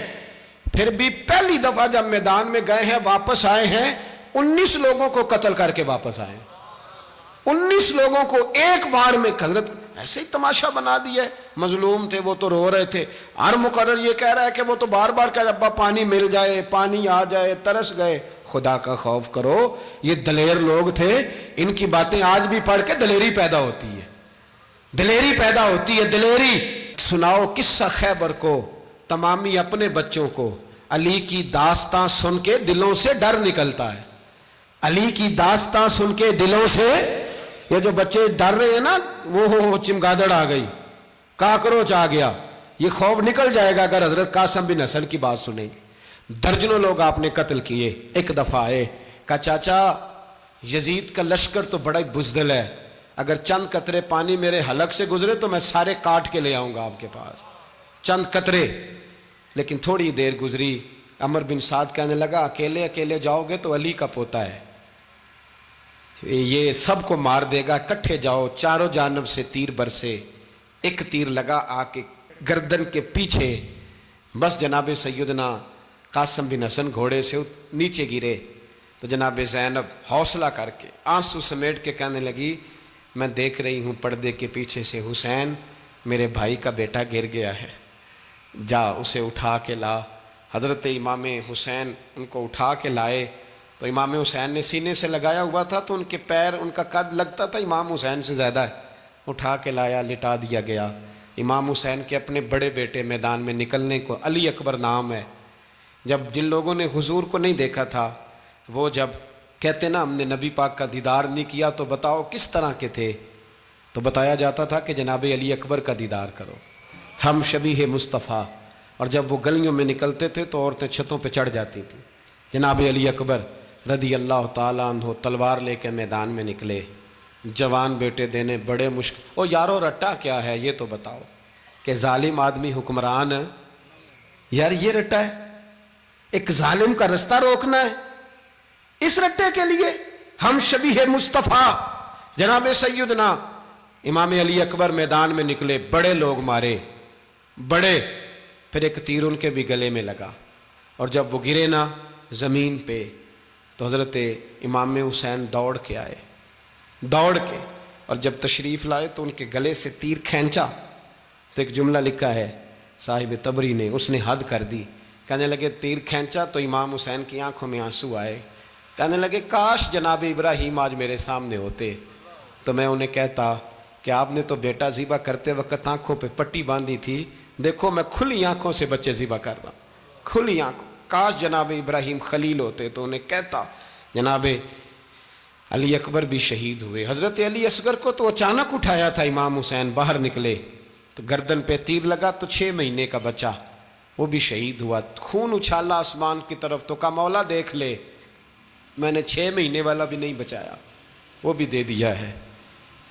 پھر بھی پہلی دفعہ جب میدان میں گئے ہیں واپس آئے ہیں 19 لوگوں کو قتل کر کے واپس آئے ہیں۔ 19 لوگوں کو ایک بار میں حضرت ایسے ہی تماشا بنا دیا ہے۔ مظلوم تھے وہ تو رو رہے تھے، ہر مقرر یہ کہہ رہا ہے کہ وہ تو بار بار کہ ابا پانی مل جائے، پانی آ جائے، ترس گئے۔ خدا کا خوف کرو، یہ دلیر لوگ تھے، ان کی باتیں آج بھی پڑھ کے دلیری پیدا ہوتی ہے، دلیری پیدا ہوتی ہے، دلیری۔ سناؤ قصہ خیبر کو، تمامی اپنے بچوں کو علی کی داستان سن کے دلوں سے ڈر نکلتا ہے، علی کی داستان سن کے دلوں سے۔ یہ جو بچے ڈر رہے ہیں نا، وہ چمگادڑ آ گئی، کاکروچ آ گیا، یہ خوف نکل جائے گا اگر حضرت قاسم بن حسن کی بات سنیں گے۔ درجنوں لوگ آپ نے قتل کیے۔ ایک دفعہ آئے، کہا چاچا یزید کا لشکر تو بڑا بزدل ہے، اگر چند قطرے پانی میرے حلق سے گزرے تو میں سارے کاٹ کے لے آؤں گا آپ کے پاس، چند قطرے۔ لیکن تھوڑی دیر گزری، عمر بن سعد کہنے لگا اکیلے اکیلے جاؤ گے تو علی کا پوتا ہے، یہ سب کو مار دے گا، اکٹھے جاؤ۔ چاروں جانب سے تیر برسے، ایک تیر لگا آ کے گردن کے پیچھے، بس جناب سیدنا قاسم بن حسن گھوڑے سے نیچے گرے تو جناب زینب حوصلہ کر کے آنسو سمیٹ کے کہنے لگی میں دیکھ رہی ہوں پردے کے پیچھے سے حسین میرے بھائی کا بیٹا گر گیا ہے، جا اسے اٹھا کے لا۔ حضرت امام حسین ان کو اٹھا کے لائے تو امام حسین نے سینے سے لگایا ہوا تھا تو ان کے پیر، ان کا قد لگتا تھا امام حسین سے زیادہ ہے، اٹھا کے لایا، لٹا دیا گیا۔ امام حسین کے اپنے بڑے بیٹے میدان میں نکلنے کو، علی اکبر نام ہے، جب جن لوگوں نے حضور کو نہیں دیکھا تھا وہ جب کہتے نا ہم نے نبی پاک کا دیدار نہیں کیا تو بتاؤ کس طرح کے تھے، تو بتایا جاتا تھا کہ جناب علی اکبر کا دیدار کرو، ہم شبیہ مصطفیٰ۔ اور جب وہ گلیوں میں نکلتے تھے تو عورتیں چھتوں پہ چڑھ جاتی تھیں۔ جناب علی اکبر رضی اللہ تعالیٰ عنہ تلوار لے کے میدان میں نکلے، جوان بیٹے دینے بڑے مشکل۔ او یارو رٹا کیا ہے یہ تو بتاؤ، کہ ظالم آدمی حکمران ہے یار، یہ رٹا ہے، ایک ظالم کا رستہ روکنا ہے، اس رٹے کے لیے ہم شبیہ مصطفیٰ۔ جناب سیدنا امام علی اکبر میدان میں نکلے، بڑے لوگ مارے، بڑے، پھر ایک تیر ان کے بھی گلے میں لگا، اور جب وہ گرے نا زمین پہ تو حضرت امام حسین دوڑ کے آئے، دوڑ کے، اور جب تشریف لائے تو ان کے گلے سے تیر کھینچا تو ایک جملہ لکھا ہے صاحب تبری نے، اس نے حد کر دی، کہنے لگے تیر کھینچا تو امام حسین کی آنکھوں میں آنسو آئے، کہنے لگے کاش جناب ابراہیم آج میرے سامنے ہوتے تو میں انہیں کہتا کہ آپ نے تو بیٹا ذبح کرتے وقت آنکھوں پہ پٹی باندھی تھی، دیکھو میں کھلی آنکھوں سے بچے ذبح کر رہا ہوں، کھلی آنکھوں، کاش جناب ابراہیم خلیل ہوتے تو انہیں کہتا۔ جناب علی اکبر بھی شہید ہوئے۔ حضرت علی اصغر کو تو اچانک اٹھایا تھا امام حسین، باہر نکلے تو گردن پہ تیر لگا تو 6 مہینے کا بچہ وہ بھی شہید ہوا، خون اچھالا آسمان کی طرف تو کہا مولا دیکھ لے میں نے 6 مہینے والا بھی نہیں بچایا، وہ بھی دے دیا ہے۔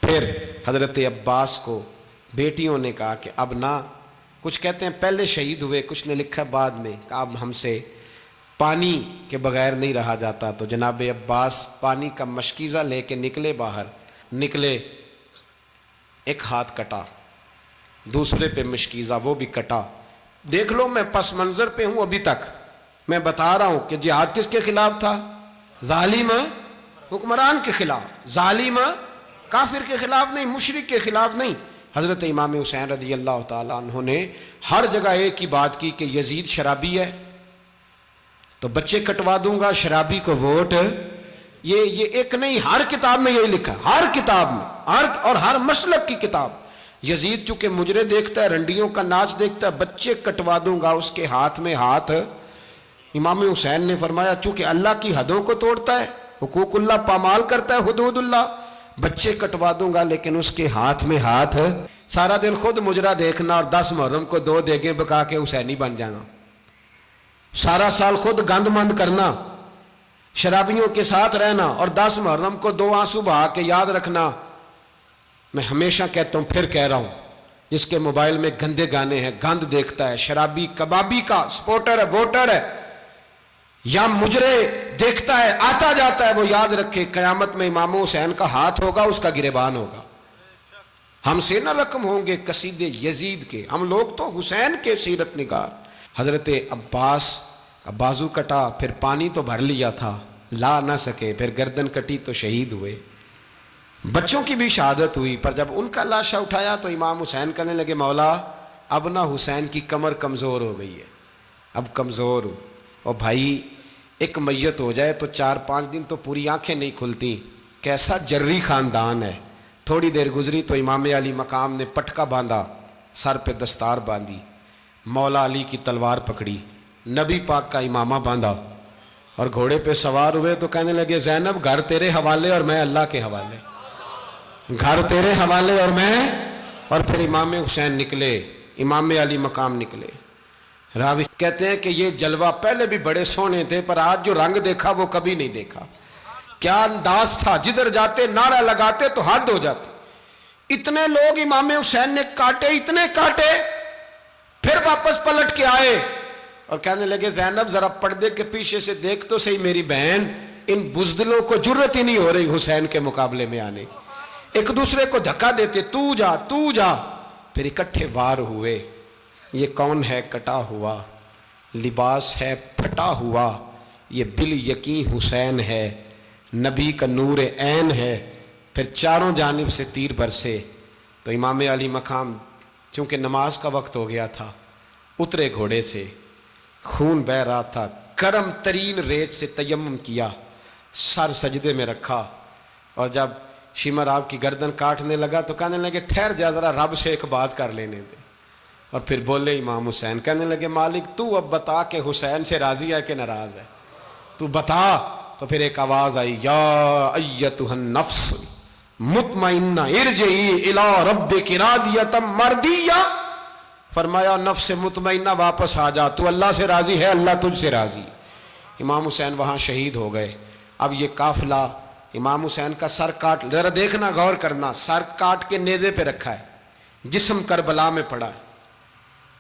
پھر حضرت عباس کو بیٹیوں نے کہا کہ اب نہ، کچھ کہتے ہیں پہلے شہید ہوئے، کچھ نے لکھا بعد میں، کہ اب ہم سے پانی کے بغیر نہیں رہا جاتا، تو جناب عباس پانی کا مشکیزہ لے کے نکلے، باہر نکلے، ایک ہاتھ کٹا، دوسرے پہ مشکیزہ وہ بھی کٹا۔ دیکھ لو میں پس منظر پہ ہوں ابھی تک، میں بتا رہا ہوں کہ جہاد کس کے خلاف تھا؟ ظالم حکمران کے خلاف، ظالم کافر کے خلاف نہیں، مشرک کے خلاف نہیں۔ حضرت امام حسین رضی اللہ تعالیٰ عنہ نے ہر جگہ ایک ہی بات کی کہ یزید شرابی ہے تو بچے کٹوا دوں گا، شرابی کو ووٹ۔ یہ ایک نہیں، ہر کتاب میں یہی لکھا، ہر کتاب میں، اور ہر مسلک کی کتاب۔ یزید چونکہ مجرے دیکھتا ہے، رنڈیوں کا ناچ دیکھتا ہے، بچے کٹوا دوں گا، اس کے ہاتھ میں ہاتھ۔ امام حسین نے فرمایا چونکہ اللہ کی حدوں کو توڑتا ہے، حقوق اللہ پامال کرتا ہے، حدود اللہ، بچے کٹوا دوں گا لیکن اس کے ہاتھ میں ہاتھ۔ سارا دن خود مجرا دیکھنا اور 10 محرم کو 2 دیگیں پکا کے حسینی بن جانا، سارا سال خود گند مند کرنا، شرابیوں کے ساتھ رہنا، اور 10 محرم کو 2 آنسو بہا کے یاد رکھنا۔ میں ہمیشہ کہتا ہوں، پھر کہہ رہا ہوں، جس کے موبائل میں گندے گانے ہیں، گند دیکھتا ہے، شرابی کبابی کا سپورٹر ہے، ووٹر ہے، یا مجرے دیکھتا ہے آتا جاتا ہے، وہ یاد رکھے قیامت میں امام حسین کا ہاتھ ہوگا، اس کا گریبان ہوگا۔ ہم سے نہ رقم ہوں گے قصیدے یزید کے، ہم لوگ تو حسین کے سیرت نگار۔ حضرت عباس کا بازو کٹا، پھر پانی تو بھر لیا تھا، لا نہ سکے، پھر گردن کٹی تو شہید ہوئے۔ بچوں کی بھی شہادت ہوئی، پر جب ان کا لاشا اٹھایا تو امام حسین کہنے لگے مولا اب نہ حسین کی کمر کمزور ہو گئی ہے، اب کمزور ہو۔ اور بھائی ایک میت ہو جائے تو 4-5 دن تو پوری آنکھیں نہیں کھلتی، کیسا جری خاندان ہے۔ تھوڑی دیر گزری تو امام علی مقام نے پٹکا باندھا، سر پہ دستار باندھی، مولا علی کی تلوار پکڑی، نبی پاک کا امامہ باندھا اور گھوڑے پہ سوار ہوئے تو کہنے لگے زینب گھر تیرے حوالے اور میں اللہ کے حوالے، گھر تیرے حوالے اور میں۔ اور پھر امام حسین نکلے، امام علی مقام نکلے۔ راوی کہتے ہیں کہ یہ جلوہ پہلے بھی بڑے سونے تھے، پر آج جو رنگ دیکھا وہ کبھی نہیں دیکھا۔ کیا انداز تھا، جدھر جاتے نعرہ لگاتے تو حد ہو جاتے۔ اتنے لوگ امام حسین نے کاٹے، اتنے کاٹے، پھر واپس پلٹ کے آئے اور کہنے لگے زینب ذرا پردے کے پیچھے سے دیکھ تو صحیح میری بہن، ان بزدلوں کو جرت ہی نہیں ہو رہی حسین کے مقابلے میں آنے، ایک دوسرے کو دھکا دیتے، تو جا تو جا۔ پھر اکٹھے وار ہوئے۔ یہ کون ہے کٹا ہوا، لباس ہے پھٹا ہوا، یہ بال یقین حسین ہے، نبی کا نور عین ہے۔ پھر چاروں جانب سے تیر برسے تو امام علی مقام چونکہ نماز کا وقت ہو گیا تھا، اترے گھوڑے سے، خون بہ رہا تھا، گرم ترین ریت سے تیمم کیا، سر سجدے میں رکھا، اور جب شمر آپ کی گردن کاٹنے لگا تو کہنے لگے ٹھہر جا ذرا رب سے ایک بات کر لینے دے۔ اور پھر بولے امام حسین، کہنے لگے مالک تو اب بتا کہ حسین سے راضی ہے کہ ناراض ہے، تو بتا۔ تو پھر ایک آواز آئی، یا ایتھا النفس مطمئنہ ارجعی الی ربک راضیۃ مرضیہ، فرمایا نفس مطمئنہ واپس آ جا، تو اللہ سے راضی ہے، اللہ تجھ سے راضی۔ امام حسین وہاں شہید ہو گئے۔ اب یہ قافلہ امام حسین کا سر کاٹ، ذرا دیکھنا غور کرنا، سر کاٹ کے نیزے پہ رکھا ہے، جسم کربلا میں پڑا ہے،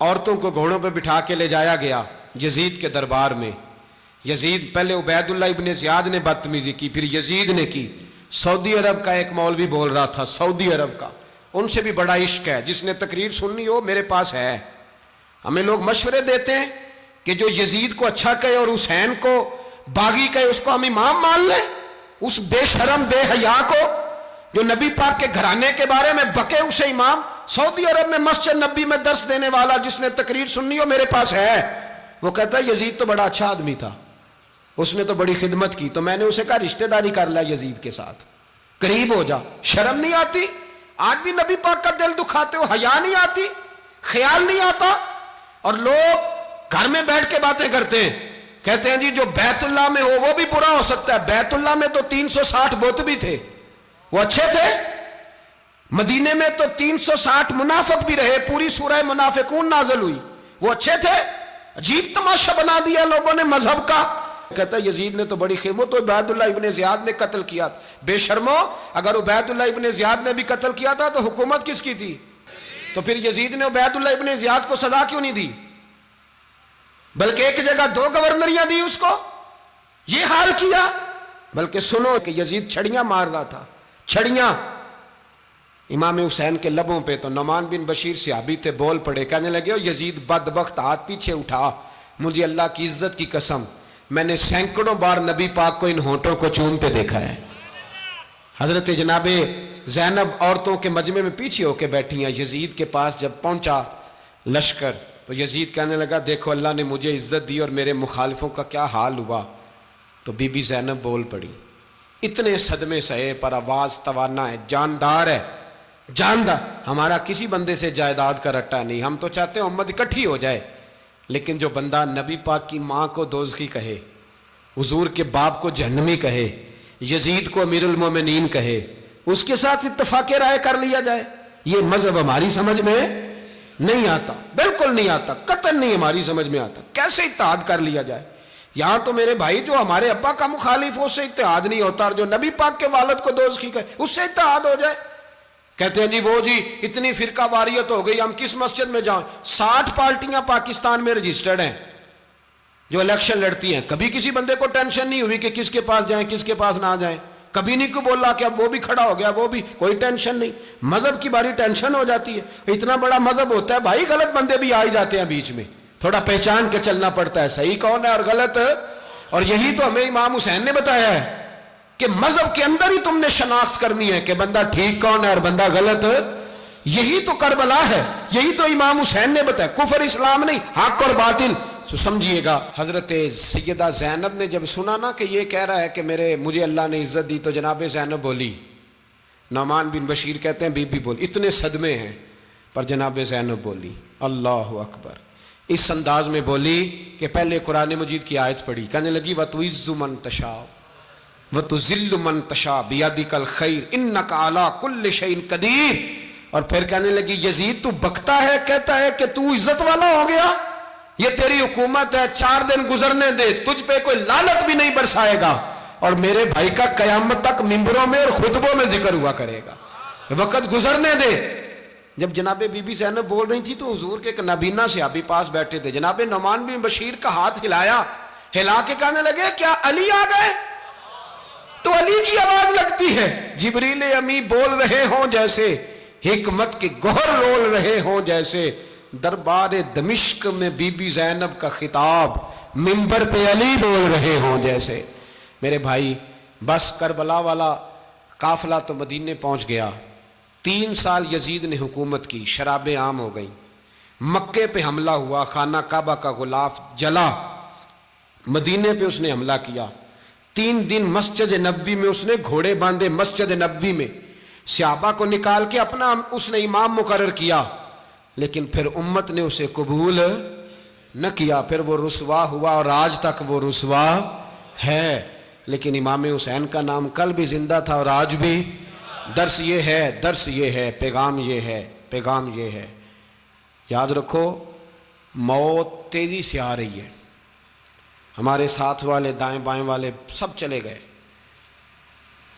عورتوں کو گھوڑوں پہ بٹھا کے لے جایا گیا یزید کے دربار میں۔ یزید پہلے عبید اللہ ابن زیاد نے بدتمیزی کی، پھر یزید نے کی۔ سعودی عرب کا ایک مولوی بول رہا تھا، سعودی عرب کا، ان سے بھی بڑا عشق ہے، جس نے تقریر سننی ہو میرے پاس ہے۔ ہمیں لوگ مشورے دیتے ہیں کہ جو یزید کو اچھا کہے اور حسین کو باغی کہے اس کو ہم امام مان لیں، اس بے شرم بے حیا کو جو نبی پاک کے گھرانے کے بارے میں بکے اسے امام۔ سعودی عرب میں مسجد نبی میں درس دینے والا جس نے تقریر سننی ہو میرے پاس ہے، وہ کہتا ہے یزید تو بڑا اچھا آدمی تھا، اس نے تو بڑی خدمت کی، تو میں نے اسے کہا رشتہ داری کر لیا یزید کے ساتھ، قریب ہو جا۔ شرم نہیں آتی؟ آج بھی نبی پاک کا دل دکھاتے ہو، حیا نہیں آتی، خیال نہیں آتا؟ اور لوگ گھر میں بیٹھ کے باتیں کرتے ہیں، کہتے ہیں جی جو بیت اللہ میں ہو وہ بھی برا ہو سکتا ہے۔ بیت اللہ میں تو 360 بت بھی تھے، وہ اچھے تھے۔ مدینے میں تو 360 منافق بھی رہے، پوری سورہ منافقون نازل ہوئی، وہ اچھے تھے۔ عجیب تماشا بنا دیا لوگوں نے مذہب کا۔ کہتا ہے یزید نے تو بڑی خدمت، تو عبید اللہ ابن زیاد نے قتل کیا۔ بے شرمو، اگر عبید اللہ ابن زیاد نے بھی قتل کیا تھا تو حکومت کس کی تھی؟ تو پھر یزید نے عبید اللہ ابن زیاد کو سزا کیوں نہیں دی، بلکہ ایک جگہ 2 گورنریاں دی اس کو؟ یہ حال کیا۔ بلکہ سنو کہ یزید چھڑیاں مار رہا تھا، چھڑیاں امام حسین کے لبوں پہ۔ تو نعمان بن بشیر صحابی تھے، بول پڑے، کہنے لگے یزید بدبخت، ہاتھ پیچھے اٹھا، مجھے اللہ کی عزت کی قسم میں نے سینکڑوں بار نبی پاک کو ان ہونٹوں کو چومتے دیکھا ہے۔ حضرت جناب زینب عورتوں کے مجمع میں پیچھے ہو کے بیٹھی ہیں۔ یزید کے پاس جب پہنچا لشکر تو یزید کہنے لگا دیکھو اللہ نے مجھے عزت دی اور میرے مخالفوں کا کیا حال ہوا۔ تو بی بی زینب بول پڑی، اتنے صدمے سہے پر آواز توانا ہے، جاندار ہے، جاندار۔ ہمارا کسی بندے سے جائیداد کا رٹا نہیں، ہم تو چاہتے ہیں امت اکٹھی ہو جائے، لیکن جو بندہ نبی پاک کی ماں کو دوزخی کہے، حضور کے باپ کو جہنمی کہے، یزید کو امیر المومنین کہے، اس کے ساتھ اتفاق رائے کر لیا جائے، یہ مذہب ہماری سمجھ میں نہیں آتا، بالکل نہیں آتا، قطعاً نہیں ہماری سمجھ میں آتا۔ کیسے اتحاد کر لیا جائے؟ یہاں تو میرے بھائی جو ہمارے ابا کا مخالف ہو اس سے اتحاد نہیں ہوتا، اور جو نبی پاک کے والد کو دوزخی کہے اس سے اتحاد ہو جائے۔ کہتے ہیں جی وہ جی اتنی فرقہ واریت ہو گئی، ہم کس مسجد میں جائیں؟ 60 پارٹیاں پاکستان میں رجسٹرڈ ہیں جو الیکشن لڑتی ہیں، کبھی کسی بندے کو ٹینشن نہیں ہوئی کہ کس کے پاس جائیں کس کے پاس نہ جائیں۔ کبھی نہیں کوئی بولا کہ اب وہ بھی کھڑا ہو گیا, وہ بھی, کوئی ٹینشن نہیں. مذہب کی باری ٹینشن ہو جاتی ہے. اتنا بڑا مذہب ہوتا ہے بھائی, غلط بندے بھی آ ہی جاتے ہیں بیچ میں, تھوڑا پہچان کے چلنا پڑتا ہے صحیح کون ہے اور غلط. اور یہی تو ہمیں امام حسین نے بتایا ہے کہ مذہب کے اندر ہی تم نے شناخت کرنی ہے کہ بندہ ٹھیک کون ہے اور بندہ غلط. یہی تو کربلا ہے, یہی تو امام حسین نے بتایا, کفر اسلام نہیں, حق اور باطل. تو سمجھیے گا, حضرت سیدہ زینب نے جب سنا نا کہ یہ کہہ رہا ہے کہ مجھے اللہ نے عزت دی, تو جناب زینب بولی, نعمان بن بشیر کہتے ہیں بی بی بولی, اتنے صدمے ہیں پر جناب زینب بولی اللہ اکبر, اس انداز میں بولی کہ پہلے قرآن مجید کی آیت پڑھی, کہنے لگی وَتُعِزُّ مَن تَشَاءُ وَتُذِلُّ مَن تَشَاءُ بِيَدِكَ الْخَيْرُ إِنَّكَ عَلَىٰ كُلِّ شَيْءٍ قَدِيرٌ. اور پھر کہنے لگی یزید تو بکتا ہے, کہتا ہے کہ تو عزت والا ہو گیا, یہ تیری حکومت ہے, 4 دن گزرنے دے, تجھ پہ کوئی لعنت بھی نہیں برسائے گا, اور میرے بھائی کا قیامت تک ممبروں میں اور خطبوں میں ذکر ہوا کرے گا, وقت گزرنے دے. جب جناب بی بی زینب بول رہی تھی تو حضور کے ایک نابینا صحابی پاس بیٹھے تھے, جناب نعمان بن بشیر کا ہاتھ ہلایا, ہلا کے کہنے لگے کیا علی آ گئے؟ تو علی کی آواز لگتی ہے, جبریل امی بول رہے ہوں جیسے, حکمت کے گوہر رول رہے ہوں جیسے, دربار دمشق میں بی بی زینب کا خطاب, منبر پہ علی بول رہے ہوں جیسے. میرے بھائی بس کربلا والا قافلہ تو مدینے پہنچ گیا, 3 سال یزید نے حکومت کی, شرابیں عام ہو گئیں, مکے پہ حملہ ہوا, خانہ کعبہ کا غلاف جلا, مدینے پہ اس نے حملہ کیا, 3 دن مسجد نبوی میں اس نے گھوڑے باندھے, مسجد نبوی میں صحابہ کو نکال کے اپنا اس نے امام مقرر کیا, لیکن پھر امت نے اسے قبول نہ کیا, پھر وہ رسوا ہوا اور آج تک وہ رسوا ہے. لیکن امام حسین کا نام کل بھی زندہ تھا اور آج بھی. درس یہ ہے, پیغام یہ ہے, یاد رکھو موت تیزی سے آ رہی ہے. ہمارے ساتھ والے دائیں بائیں والے سب چلے گئے,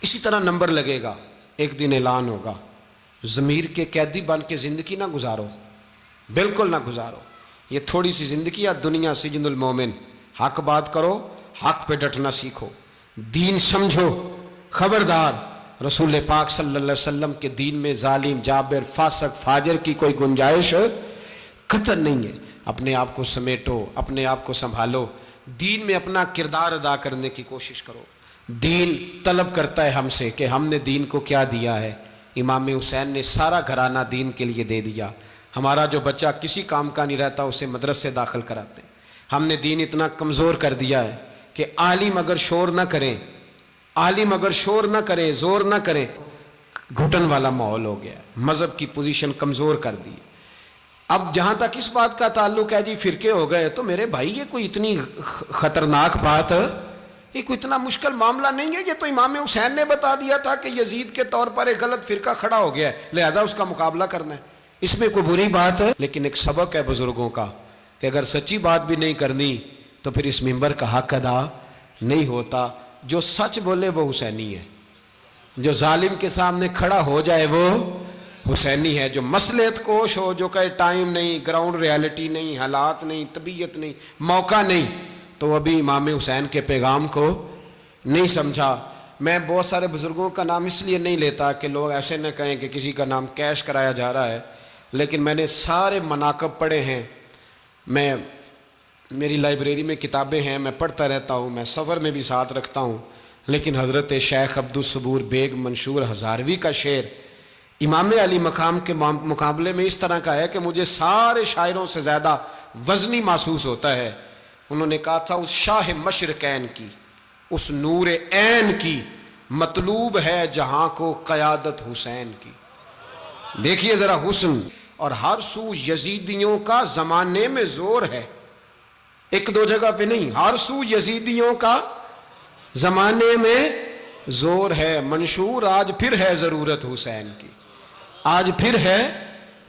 اسی طرح نمبر لگے گا, ایک دن اعلان ہوگا. ضمیر کے قیدی بن کے زندگی نہ گزارو, بالکل نہ گزارو. یہ تھوڑی سی زندگی ہے, دنیا سجن المومن. حق بات کرو, حق پہ ڈٹنا سیکھو, دین سمجھو. خبردار, رسول پاک صلی اللہ علیہ وسلم کے دین میں ظالم, جابر, فاسق, فاجر کی کوئی گنجائش قطع نہیں ہے. اپنے آپ کو سمیٹو, اپنے آپ کو سنبھالو, دین میں اپنا کردار ادا کرنے کی کوشش کرو. دین طلب کرتا ہے ہم سے کہ ہم نے دین کو کیا دیا ہے. امام حسین نے سارا گھرانہ دین کے لیے دے دیا. ہمارا جو بچہ کسی کام کا نہیں رہتا اسے مدرسے داخل کراتے ہیں. ہم نے دین اتنا کمزور کر دیا ہے کہ عالم اگر شور نہ کریں, زور نہ کریں, گھٹن والا ماحول ہو گیا. مذہب کی پوزیشن کمزور کر دی. اب جہاں تک اس بات کا تعلق ہے جی فرقے ہو گئے, تو میرے بھائی یہ کوئی اتنی خطرناک بات ہے, یہ کوئی اتنا مشکل معاملہ نہیں ہے. یہ تو امام حسین نے بتا دیا تھا کہ یزید کے طور پر ایک غلط فرقہ کھڑا ہو گیا ہے, لہذا اس کا مقابلہ کرنا ہے. اس میں کوئی بری بات ہے, لیکن ایک سبق ہے بزرگوں کا کہ اگر سچی بات بھی نہیں کرنی تو پھر اس منبر کا حق ادا نہیں ہوتا. جو سچ بولے وہ حسینی ہے, جو ظالم کے سامنے کھڑا ہو جائے وہ حسینی ہے. جو مصلحت کوش ہو, جو کہے ٹائم نہیں, گراؤنڈ ریالٹی نہیں, حالات نہیں, طبیعت نہیں, موقع نہیں, تو ابھی امام حسین کے پیغام کو نہیں سمجھا. میں بہت سارے بزرگوں کا نام اس لیے نہیں لیتا کہ لوگ ایسے نہ کہیں کہ کسی کا نام کیش کرایا جا رہا ہے, لیکن میں نے سارے مناقب پڑھے ہیں. میری لائبریری میں کتابیں ہیں, میں پڑھتا رہتا ہوں, میں سفر میں بھی ساتھ رکھتا ہوں. لیکن حضرت شیخ عبدالصبور بیگ منشور ہزاروی کا شعر امام علی مقام کے مقابلے میں اس طرح کا ہے کہ مجھے سارے شاعروں سے زیادہ وزنی محسوس ہوتا ہے. انہوں نے کہا تھا اس شاہ مشرقین کی, اس نور عین کی, مطلوب ہے جہاں کو قیادت حسین کی. دیکھیے ذرا حسن. اور ہر سو یزیدیوں کا زمانے میں زور ہے, ایک دو جگہ پہ نہیں, ہر سو یزیدیوں کا زمانے میں زور ہے. منشور آج پھر ہے ضرورت حسین کی, آج پھر ہے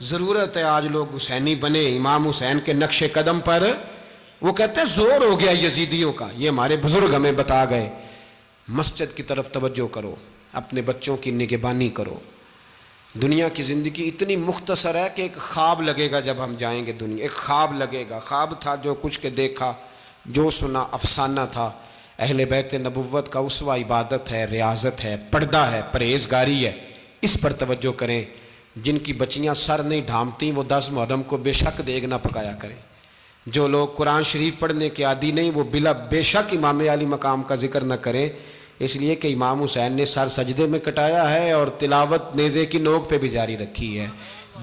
ضرورت ہے, آج لوگ حسینی بنے امام حسین کے نقش قدم پر. وہ کہتے ہیں زور ہو گیا یزیدیوں کا, یہ ہمارے بزرگ ہمیں بتا گئے. مسجد کی طرف توجہ کرو, اپنے بچوں کی نگہبانی کرو. دنیا کی زندگی اتنی مختصر ہے کہ ایک خواب لگے گا جب ہم جائیں گے دنیا, ایک خواب لگے گا. خواب تھا جو کچھ کے دیکھا, جو سنا افسانہ تھا. اہل بیت نبوت کا اسوہ عبادت ہے، ریاضت ہے، پردہ ہے، پرہیزگاری ہے، اس پر توجہ کریں۔ جن کی بچیاں سر نہیں ڈھانپتیں وہ 10 محرم کو بے شک دیگ نہ پکایا کریں۔ جو لوگ قرآن شریف پڑھنے کے عادی نہیں وہ بے شک امام علی مقام کا ذکر نہ کریں، اس لیے کہ امام حسین نے سر سجدے میں کٹایا ہے اور تلاوت نیزے کی نوک پہ بھی جاری رکھی ہے۔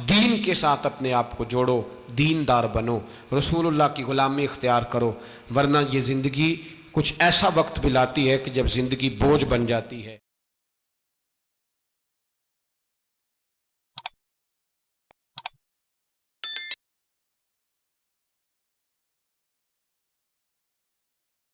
دین کے ساتھ اپنے آپ کو جوڑو، دیندار بنو، رسول اللہ کی غلامی اختیار کرو، ورنہ یہ زندگی کچھ ایسا وقت بھی لاتی ہے کہ جب زندگی بوجھ بن جاتی ہے۔